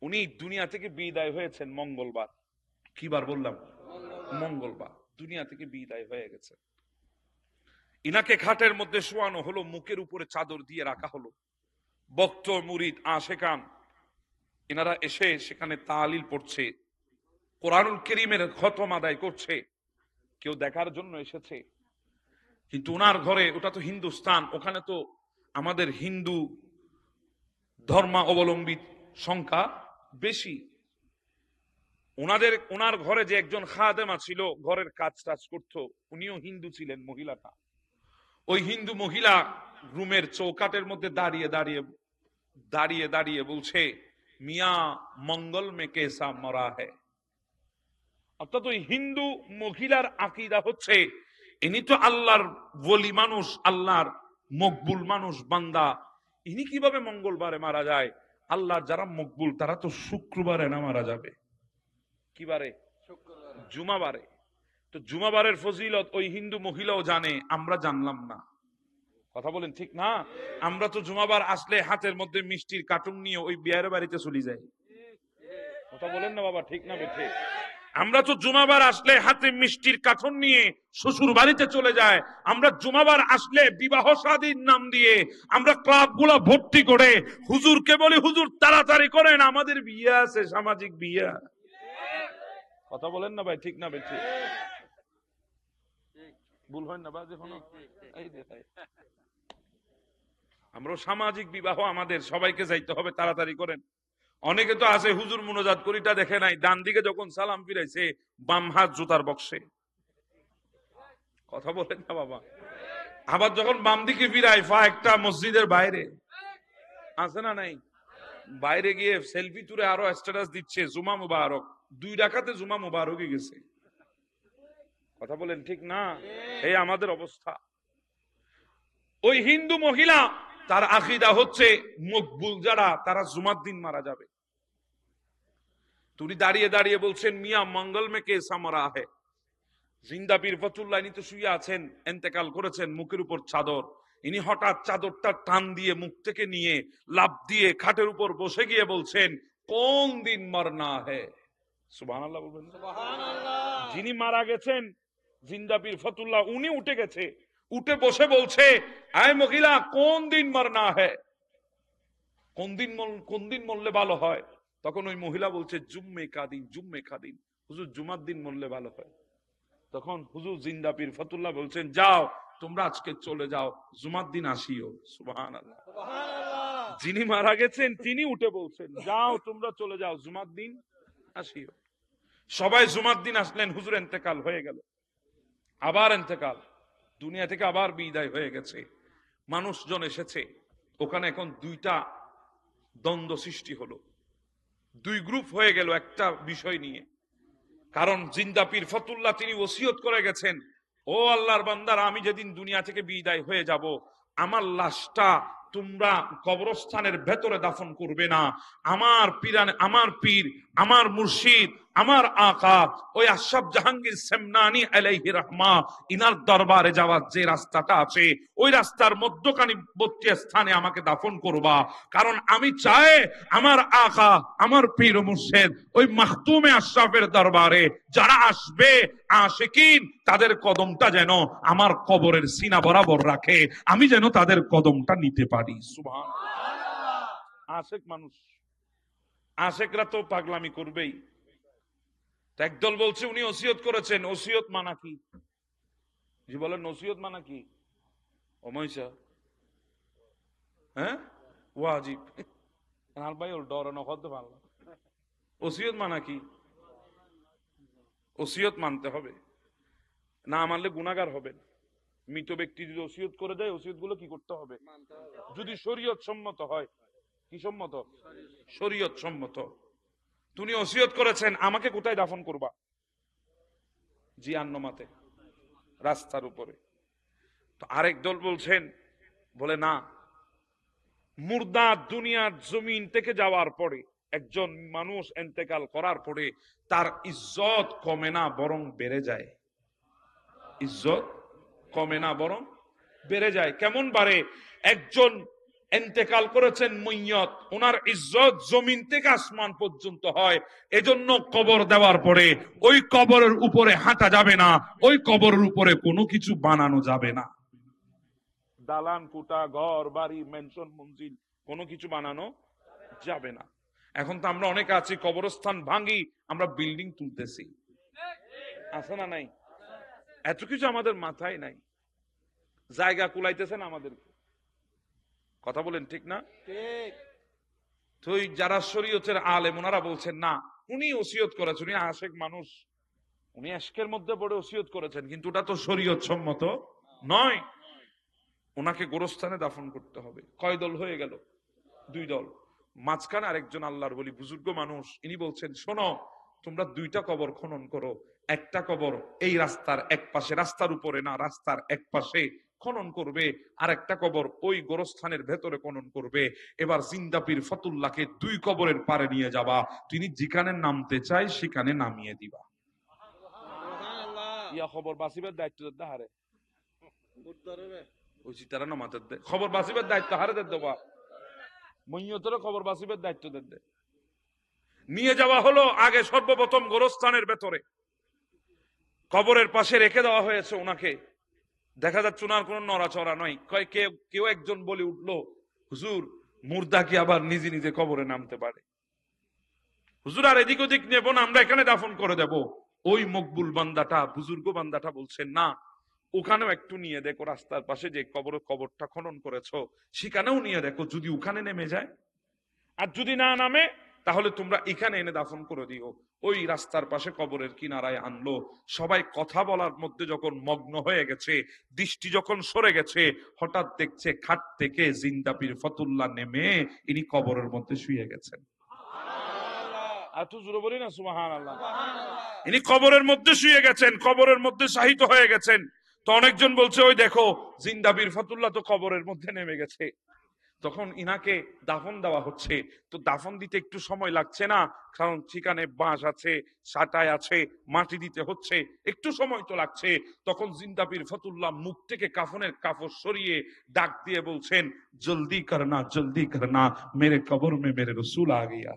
উনি দুনিয়া থেকে বিদায় হয়েছেন মঙ্গলবার। কি বার বললাম? মঙ্গলবার দুনিয়া থেকে বিদায় হয়ে গেছে। ইনাকে খাটের মধ্যে শোয়ানো হলো, মুখের উপরে চাদর দিয়ে রাখা হলো। ভক্ত মুরিদ আশেকান এনারা এসে সেখানে তালিল পড়ছে, কোরআনুল কারীমের খতম আদায় করছে। কেউ দেখার জন্য এসেছে, কিন্তু ওনার ঘরে, ওটা তো হিন্দুস্তান, ওখানে তো আমাদের হিন্দু ধর্মাবলম্বী সংখ্যা বেশি। ওনার ঘরে যে একজন খাদেমা ছিল, ঘরের কাজ টাজ করতো, উনিও হিন্দু ছিলেন, মহিলাটা। ওই হিন্দু মহিলা রুমের চৌকাটের মধ্যে দাঁড়িয়ে দাঁড়িয়ে দাঁড়িয়ে দাঁড়িয়ে বলছে, মিয়া মঙ্গল মে কেসা মরা হ্যায়। অর্থাৎ ওই হিন্দু মহিলার আকীদা হচ্ছে, ইনি তো আল্লাহর ওলি মানুষ, আল্লাহর মকবুল মানুষ, বান্দা, ইনি কিভাবে মঙ্গলবারে মারা যায়? আল্লাহর যারা মকবুল তারা তো শুক্রবারে না মারা যাবে। কি বারে? জুমাবারে। তো জুমাবারের ফজিলত ওই হিন্দু মহিলাও জানে, আমরা জানলাম না। কথা বলেন ঠিক না? আমরা তো জুমাবার আসলে হাতের মধ্যে মিষ্টির কার্টুন নিয়ে ওই বিয়ের বাড়িতে চলে যাই। কথা বলেন না বাবা, ঠিক না বেঠে? আমরা তো জুমাবার আসলে হাতে মিষ্টির কার্টুন নিয়ে শ্বশুর বাড়িতে চলে যায়। আমরা জুমাবার আসলে বিবাহ শাদীর নাম দিয়ে আমরা ক্লাবগুলো ভর্তি করে হুজুরকে বলি, হুজুর তাড়াতাড়ি করেন, আমাদের বিয়ে আছে, সামাজিক বিয়ে। কথা বলেন না ভাই, ঠিক না বেঠে? ভুল হয় না বাজে কোনো? আমরা সামাজিক বিবাহ, আমাদের সবাইকে যাইতে হবে, তাড়াতাড়ি করেন। অনেকে তো আছে, হুজুর মুনাজাত করিটা দেখে নাই, ডান দিকে যখন সালাম ফিরাইছে বাম হাত জুতার বক্সে। কথা বলেন না বাবা। আবার যখন বাম দিকে ফিরায় ফা একটা মসজিদের বাইরে, আছে না নাই? বাইরে গিয়ে সেলফি তুলে আরো স্ট্যাটাস দিচ্ছে, জুমা মুবারক। 2 রাকাতে জুমা মুবারকই গেছে। কথা বলেন ঠিক না? এই আমাদের অবস্থা। ওই হিন্দু মহিলা, তার আকীদা হচ্ছে মকবুল যারা, তারা জুমার দিন মারা যাবে। তুমি দাঁড়িয়ে দাঁড়িয়ে বলছেন, মিয়া মঙ্গল মে কে সামরা হে। জিন্দা পীর ফতুল্লাহ ইনি তো শুয়ে আছেন, ইন্তেকাল করেছেন, মুখের উপর চাদর। ইনি হঠাৎ চাদরটা টান দিয়ে মুখ থেকে নিয়ে লাফ দিয়ে খাটের উপর বসে গিয়ে বলছেন, কোন দিন মরনা হে। সুবহানাল্লাহ বলবেন। যিনি মারা গেছেন জিন্দা পীর ফতুল্লাহ, উনি উঠে গেছে, উঠে বসে বলছে, আয় মহিলা কোন দিন মরনা হে, কোন দিন মরলে ভালো হয়। তখন ওই মহিলা বলছে জুম্মে কাদিন, জুম্মে কাদিন, হুজুর জুমার দিন মরলে ভালো হয়। তখন হুজুর জিন্দা পীর ফতুল্লাহ বলছেন, যাও তোমরা আজকে চলে যাও, জুমার দিন আসিও। সুবহানাল্লাহ। যিনি মারা গেছেন তিনি উঠে বলছেন, যাও তোমরা চলে যাও, জুমার দিন আসিও। সবাই জুমার দিন আসলেন, হুজুর ইন্তেকাল হয়ে গেল, আবার ইন্তেকাল, দুনিয়া থেকে আবার বিদায় হয়ে গেছে। মানুষজন এসেছে, ওখানে এখন দুইটা দ্বন্দ্ব সৃষ্টি হলো, দুই গ্রুপ হয়ে গেল একটা বিষয় নিয়ে। কারণ জিন্দা পীর ফতুল্লাহ তিনি ওসিয়ত করে গেছেন, ও আল্লাহর বান্দারা, আমি যেদিন দুনিয়া থেকে বিদায় হয়ে যাব, আমার লাশটা তোমরা কবরস্থানের ভেতরে দাফন করবে না। আমার পীর, আমার মুর্শিদ, আমার আকা ওই আশরাফ জাহাঙ্গীর সেমনানি আলাইহি রাহমা, ইনার দরবারে যাওয়ার যে রাস্তাটা আছে, ওই রাস্তার মধ্যখানি স্থানে আমাকে দাফন করবা। কারণ আমি চাই আমার আকা, আমার পীর ও মুর্শিদ ওই মাখতুমে আশরাফের দরবারে যারা আসবে আশিকিন, তাদের কদমটা যেন আমার কবরের সিনা বরাবর রাখে, আমি যেন তাদের কদমটা নিতে পারি। সুবহানাল্লাহ। আশিক মানুষ, আশিকরা তো পাগলামি করবেই। একদল বলছে উনি ওসিয়ত করেছেন, ওসিয়ত মানা কি? জি বলেন, ওসিয়ত মানা কি? অময়সা, হ্যাঁ ওয়াজিব। আর ভাই ওর ডর নখতে পারল, ওসিয়ত মানা কি? ওসিয়ত মানতে হবে, না মানলে গুনাহগার হবেন। মৃত ব্যক্তি যদি ওসিয়ত করে দেয়, ওসিয়ত গুলো কি করতে হবে? যদি শরীয়ত সম্মত হয়। কি সম্মত? শরীয়ত সম্মত। তুমি ওসিয়ত করেছেন আমাকে কোথায় দাফন করবা? জি আন্নমাতে, রাস্তার উপরে। তো আরেক দল বলছেন, বলে না, মুর্দা দুনিয়ার জমিন থেকে যাওয়ার পরে, একজন মানুষ ইন্তেকাল করার পরে তার ইজ্জত কমে না বরং বেড়ে যায়। ইজ্জত কমে না বরং বেড়ে যায়। কেমন বাড়ে? একজন ইন্তেকাল করেছেন মইয়ত, ওনার ইজ্জত জমিন থেকে আসমান পর্যন্ত হয়। এজন্য কবর দেওয়ার পরে ওই কবরের উপরে হাঁটা যাবে না, ওই কবরের উপরে কোনো কিছু বানানো যাবে না। দালান কোটা, ঘর বাড়ি, মেনশন মঞ্জিল, কোনো কিছু বানানো যাবে না। এখন তো আমরা অনেকে আছি কবরস্থান ভাঙি, আমরা বিল্ডিং তুলতেছি, আছে না নাই? এত কিছু আমাদের মাথায় নাই, জায়গা কুলাইতেছেন আমাদেরকে। কথা বলেন ঠিক না? তো যারা শরীয়তের আলেম ওনারা বলছেন না, উনি ওসিয়ত করেছেন, উনি আশেক মানুষ, উনি আশকের মধ্যে পড়ে ওসিয়ত করেছেন, কিন্তু ওটা তো শরীয়ত সম্মত নয়, ওনাকে গোরস্থানে দাফন করতে হবে। কয় দল হয়ে গেল? দুই দল। মাঝখানে আরেকজন আল্লাহর বলি বুজুর্গ মানুষ, ইনি বলছেন, শোনো তোমরা দুইটা কবর খনন করো, একটা কবর এই রাস্তার এক পাশে, রাস্তার উপরে না, রাস্তার এক পাশে খনন করবে, আর একটা কবর ওই গোরস্থানের ভেতরে খনন করবে। এবার জিন্দা পীর ফতুল্লাহকে দুই কবরের পারে নিয়ে যাবা, তিনি যেখানে নামতে চায় সেখানে নামিয়ে দিবা। ইয়া খবর বাসিবার দায়িত্ব হারে ওই তারা নামাতে দে, খবর বাসিবার দায়িত্ব হারে দেবা, মইয়তের খবর বাসিবার দায়িত্ব দে। নিয়ে যাওয়া হলো, আগে সর্বপ্রথম গোরস্থানের ভেতরে কবরের পাশে রেখে দেওয়া হয়েছে ওনাকে। দেখা যাচ্ছে ওনার কোন নড়াচড়া নয়। কেউ একজন বলে উঠলো, হুজুর মুর্দা কি আবার নিজে নিজে কবরে নামতে পারে? হুজুর আর এদিক ওদিক নেব না, আমরা এখানে দাফন করে দেব। ওই মকবুল বান্দাটা, বুজুর্গ বান্দাটা বলছেন, না ওখানেও একটু নিয়ে দেখো, রাস্তার পাশে যে কবরটা খনন করেছো সেখানেও নিয়ে দেখো, যদি ওখানে নেমে যায়, আর যদি না নামে তাহলে তোমরা এখানে এনে দাফন করে দিও। ওই রাস্তার পাশে কবরের কিনারায় আনলো। সবাই কথা বলার মধ্যে যখন মগ্ন হয়ে গেছে, দৃষ্টি যখন সরে গেছে, হঠাৎ দেখছে খাট থেকে জিন্দা পীর ফতুল্লাহ নেমে ইনি কবরের মধ্যে শুয়ে গেছেন। এত জোরে বলি না সুবহানাল্লাহ। ইনি কবরের মধ্যে শুয়ে গেছেন, কবরের মধ্যে শাহিত হয়ে গেছেন। তো অনেকজন বলছে, ওই দেখো জিন্দা পীর ফতুল্লাহ তো কবরের মধ্যে নেমে গেছে। তখন ইনাকে দাফন দেওয়া হচ্ছে। তো দাফন দিতে একটু সময় লাগছে না, কারণ সেখানে বাঁশ আছে, সাটায় আছে, মাটি দিতে হচ্ছে, একটু সময় তো লাগছে। তখন জিন্দা পীর ফতুল্লাহ মুখ থেকে কাফনের কাপড় সরিয়ে ডাক দিয়ে বলছেন, জলদি করনা, জলদি করনা, মেরে কবর মে মেরে রসুল আ গিয়া।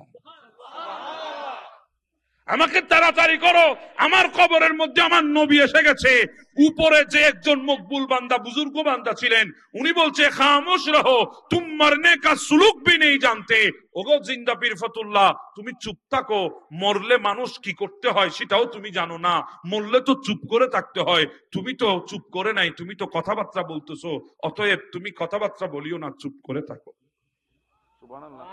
আমাকে তাড়াতাড়ি করো, আমার কবরের মধ্যে আমার নবী এসে গেছে। উপরে যে একজন মকবুল বান্দা, বুজুর্গ বান্দা ছিলেন, উনি বলছে খামোশ রহো, তুম মরনে কা সুলুক ভি নেই জানতে। ওগো জিন্দা পীর ফতুল্লাহ, তুমি চুপ থাকো, মরলে মানুষ কি করতে হয় সেটাও তুমি জানো না, মরলে তো চুপ করে থাকতে হয়, তুমি তো চুপ করে নাই, তুমি তো কথাবার্তা বলতেছো, অতএব তুমি কথাবার্তা বলিও না, চুপ করে থাকো। সুবহানাল্লাহ।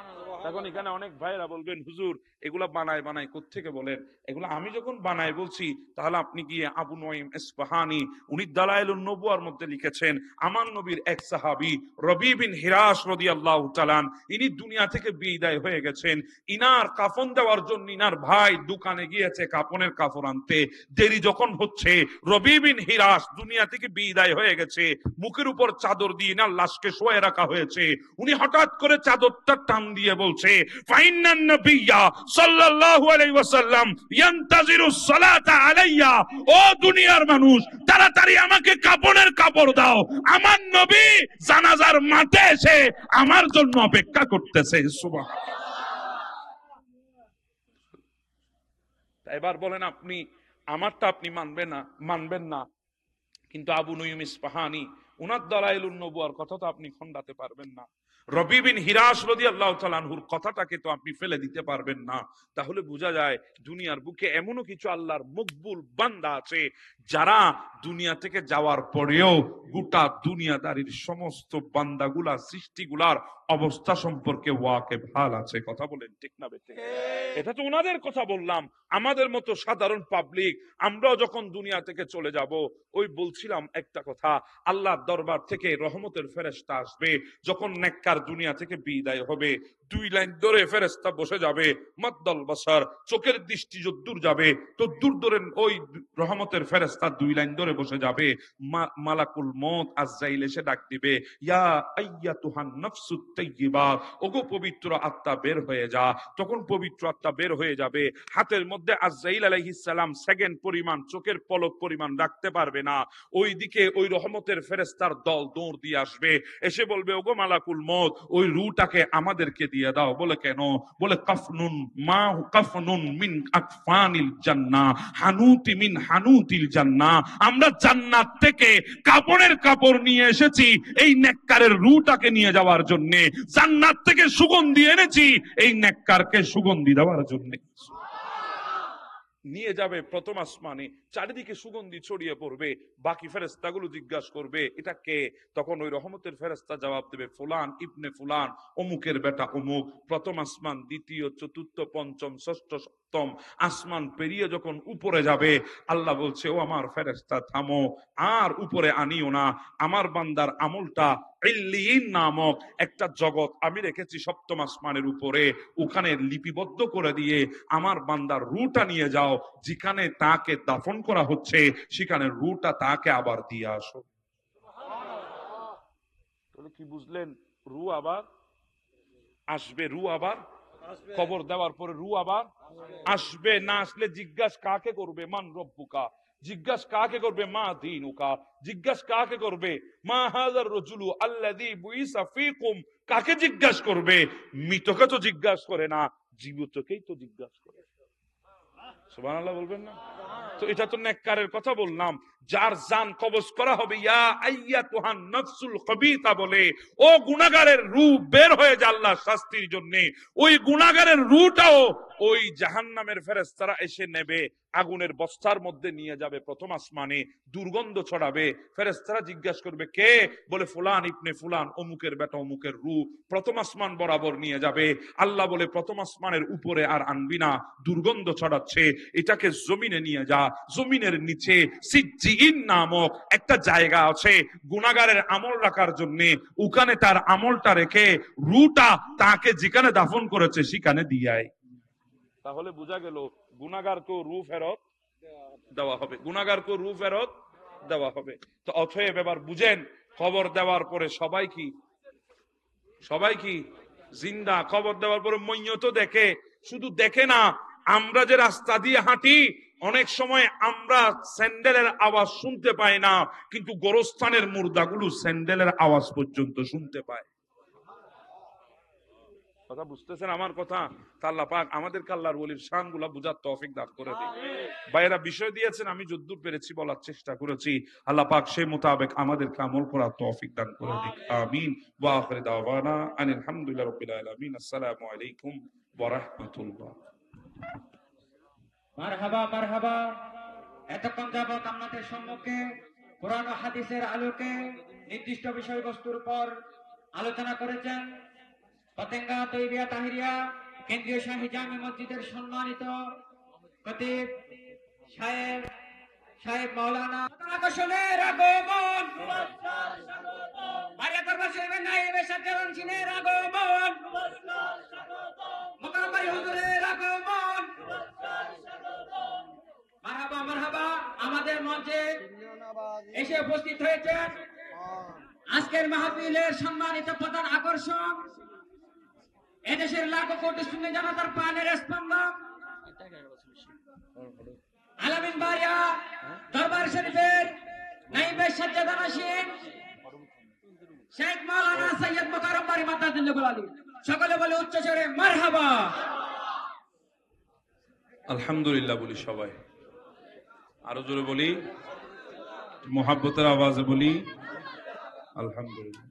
এখন এখানে অনেক ভাইরা বলবেন হুজুর এগুলা বানায় বানায় কোত্থেকে বলেন? এগুলা আমি যখন বানায় বলছি, তাহলে আপনি গিয়ে আবু নঈম ইসফাহানি, উনি দালাইলুন নবুয়ার মধ্যে লিখেছেন, আমার নবীর এক সাহাবী রবি বিন হিরাস রাদিয়াল্লাহু তাআলা, ইনি দুনিয়া থেকে বিদায় হয়ে গেছেন। ইনার কাফন দেওয়ার জন্য ইনার ভাই দোকানে গিয়েছে কাফনের কাপড় আনতে। দেরি যখন হচ্ছে, রবি বিন হিরাস দুনিয়া থেকে বিদায় হয়ে গেছে, মুখের উপর চাদর দিয়ে ইনার লাশকে শোয়ে রাখা হয়েছে। উনি হঠাৎ করে চাদরটা টান দিয়ে বলছে, ফাইন্নান নবিয়্যা সাল্লাল্লাহু আলাইহি ওয়াসাল্লাম ইয়ান্তাজিরুস সালাতা আলাইয়া। ও দুনিয়ার মানুষ, তাড়াতাড়ি আমাকে কাফনের কাপড় দাও, আমার নবী জানাজার মাঠে এসে আমার জন্য অপেক্ষা করতেছে। সুবহানাল্লাহ। এবার বলেন আপনি, আমারটা আপনি মানবেন না, কিন্তু আবু নঈম ইসফাহানি উনার দালাইলুন নবুয়ার কথা তো আপনি খণ্ডাতে পারবেন না। রবি বিন হিরাস রাদিয়াল্লাহু তাআলা আনহুর কথাটাকে তো আপনি ফেলে দিতে পারবেন না। তাহলে বোঝা যায় দুনিয়ার বুকে এমনও কিছু আল্লাহর মকবুল বান্দা আছে যারা দুনিয়া থেকে যাওয়ার পরেও গোটা দুনিয়াদারির সমস্ত বান্দাগুলা, সৃষ্টিগুলার অবস্থা সম্পর্কে ওয়াকিবহাল আছে। কথা বলেন ঠিক না বেঠিক? এটা তো ওনাদের কথা বললাম। আমাদের মতো সাধারণ পাবলিক আমরাও যখন দুনিয়া থেকে চলে যাব, ওই বলছিলাম একটা কথা, আল্লাহর দরবার থেকে রহমতের ফেরেশতা আসবে। যখন নেককার দুনিয়া থেকে বিদায় হবে, 2 লাইন ধরে ফেরেশতা বসে যাবে, মাদ্দাল বাসার, চোখের দৃষ্টি যদ্দূর যাবে তদ্দূর ধরে ওই রহমতের ফেরেশতা 2 লাইন ধরে বসে যাবে। মালাকুল মউত আজরাইল এসে ডাক দিবে, ইয়া আইয়াতুহান নাফসুত তাইয়্যিবা, ওগো পবিত্র আত্মা বের হয়ে যা। তখন পবিত্র আত্মা বের হয়ে যাবে, হাতের মধ্যে আজরাইল আলাইহিস সালাম সেকেন্ড পরিমাণ, চোখের পলক পরিমাণ রাখতে পারবে না। ওইদিকে ওই রহমতের ফেরেশতার দল দৌড় দিয়ে আসবে, এসে বলবে, ওগো মালাকুল মউত, ওই রূহটাকে আমাদেরকে দিয়ে দাও। বলে কেন? বলে কাফনুন মা কাফনুন মিন আকফানিল জান্নাহ, হানুতি মিন হানুতিল জান্নাহ, আমরা জান্নাত থেকে কাপড়ের কাপড় নিয়ে এসেছি এই নেককারের রূহটাকে নিয়ে যাওয়ার জন্য। জান্নাত থেকে সুগন্ধি এনেছি এই নেককারকে সুগন্ধি দেওয়ার জন্য। নিয়ে যাবে প্রথম আসমানে, চারিদিকে সুগন্ধি ছড়িয়ে পড়বে। বাকি ফেরেশতাগুলো জিজ্ঞাসা করবে এটা কে? তখন ওই রহমতের ফেরেশতা জবাব দেবে, ফুলান ইবনে ফুলান, অমুকের বেটা অমুক। প্রথম আসমান, দ্বিতীয়, চতুর্থ, পঞ্চম, ষষ্ঠ, সপ্তম আসমান পেরিয়ে যখন উপরে যাবে, আল্লাহ বলছে, ও আমার ফেরেশতা থামো, আর উপরে আনিও না। আমার বান্দার আমলটা ইল্লিয়িন নামক একটা জগৎ আমি রেখেছি সপ্তম আসমানের উপরে, ওখানে লিপিবদ্ধ করে দিয়ে আমার বান্দার রূহটা নিয়ে যাও, যেখানে তাকে দাফন করা হচ্ছে সেখানে রূহটা তাকে আবার দিয়ে আসো। তাহলে কি বুঝলেন? রূহ আবার আসবে, রূহ আবার কবর দেওয়ার পরে রূহ আবার আসবে। না আসলে জিজ্ঞাসা কাকে করবে? মান রব্বুকা, জিজ্ঞাসা কাকে করবে? মা দীনুকা, জিজ্ঞাসা কাকে করবে? মা হাযার রাজুলু আল্লাযী বুইসা ফীকুম, কাকে জিজ্ঞাসা করবে? মৃতকে তো জিজ্ঞাসা করে না, জীবিতকেই তো জিজ্ঞাসা করে। সুবহানাল্লাহ বলবেন না? তো এটা তো নেককারের কথা বললাম, যার জান কবজ করা হবে। ইয়া আইয়াতুহান নাফসুল খাবিথা বলে, ও গুনাহগারের রূহ বের হয়ে যা আল্লাহর শাস্তির জন্য। ওই গুনাহগারের রূহটাও ওই জাহান্নামের ফেরেশতারা এসে নেবে, আগুনের বস্তার মধ্যে নিয়ে যাবে প্রথম আসমানে, দুর্গন্ধ ছড়াবে। ফেরেশতারা জিজ্ঞাসা করবে কে? বলে ফুলান ইবনে ফুলান, অমুকের বেটা অমুকের রূহ। প্রথম আসমান বরাবর নিয়ে যাবে। আল্লাহ বলে প্রথম আসমানের উপরে আর আনবি না, দুর্গন্ধ ছড়াচ্ছে, এটাকে জমিনে নিয়ে যা। জমিনের নিচে সিজ্জিন নামক একটা জায়গা আছে গুনাহগারের আমল রাখার জন্য, ওখানে তার আমলটা রেখে রূহটা তাকে যেখানে দাফন করেছে সেখানে দিয়ে আয়। তাহলে বোঝা গেল গুনাহগারকেও রূহ ফেরত দেওয়া হবে, গুনাহগারকেও রূহ ফেরত দেওয়া হবে। তো অতএব এবার বুঝেন, কবর দেওয়ার পরে সবাই কি জিন্দা? কবর দেওয়ার পরে মইয়ত দেখে, শুধু দেখে না, আমরা যে রাস্তা দিয়ে হাঁটি অনেক সময় আমরা স্যান্ডেলের আওয়াজ শুনতে পাই না, কিন্তু গোরস্থানের মুর্দাগুলো স্যান্ডেলের আওয়াজ পর্যন্ত শুনতে পায়। কথা বুঝতেছেন আমার কথা? তা আল্লাহ পাক আমাদেরকে আল্লাহর ওলির শান গুলা বুঝার তৌফিক দান করে দিন। ভাইয়েরা বিষয় দিয়েছেন, আমি যদ্দূর পেরেছি বলার চেষ্টা করেছি। আল্লাহ পাক সেই মোতাবেক আমাদেরকে আমল করার তৌফিক দান করে দিক। আমিন। ওয়া আখির দাওয়ানা আনিল হামদুলিল্লাহি রাব্বিল আলামিন। আসসালামু আলাইকুম ওয়া রাহমাতুল্লাহ। মারহাবা মারহাবা। এতক্ষণ যাবত আপনাদের সম্মুখে কোরআন ও হাদিসের আলোকে নির্দিষ্ট বিষয়বস্তুর উপর আলোচনা করেছেন পতেঙ্গা তৈরিয়া তাহিরিয়া কেন্দ্রীয় শাহী জামে মসজিদের সম্মানিত খতিব সাহেব সাহেব মাওলানা আকর্ষণের আগমন, বাড়িয়া দরবার শরীফের নায়েবে সাজ্জাদান সিনের আগমন, মোকাররম বাড়ি হুজুরের আগমন। মারহাবা মারহাবা। আমাদের মঞ্চে এসে উপস্থিত হয়েছেন আজকের মাহফিলের সম্মানিত প্রধান আকর্ষণ, এদেশের লাখো কোটি সুন্নি জনতার প্রাণের স্পন্দন, আলামিন বাড়িয়া দরবার শরীফের নায়েবে সাজ্জাদান আসীন শেখ মাওলানা সৈয়দ মোকাররম বাড়ি মাদ্দাজিল্লাহুল আলী। সকলে বলে উচ্চ স্বরে মারহাবা। আলহামদুলিল্লাহ বলি সবাই, আরো জোরে বলি, মোহাব্বতের আওয়াজে বলি আলহামদুলিল্লাহ।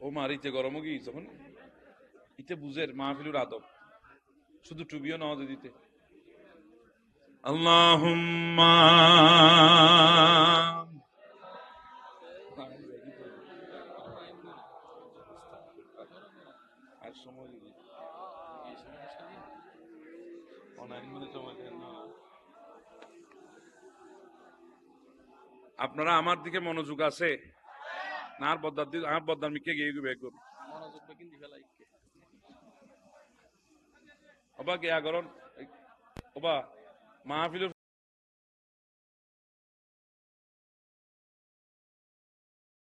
ও মার ইতে গরম গিয়ে যখন ইতে বুঝের মাহফিলুর আদব, শুধু টুবিও নওয়াজে দিতে। আল্লাহুম্মা আর সময় আপনারা আমার দিকে মনোযোগ আছে না? আর বদ্দার মিকে গিয়ে বের করুন ওবা গিয়া করুন ওবা মাহফিল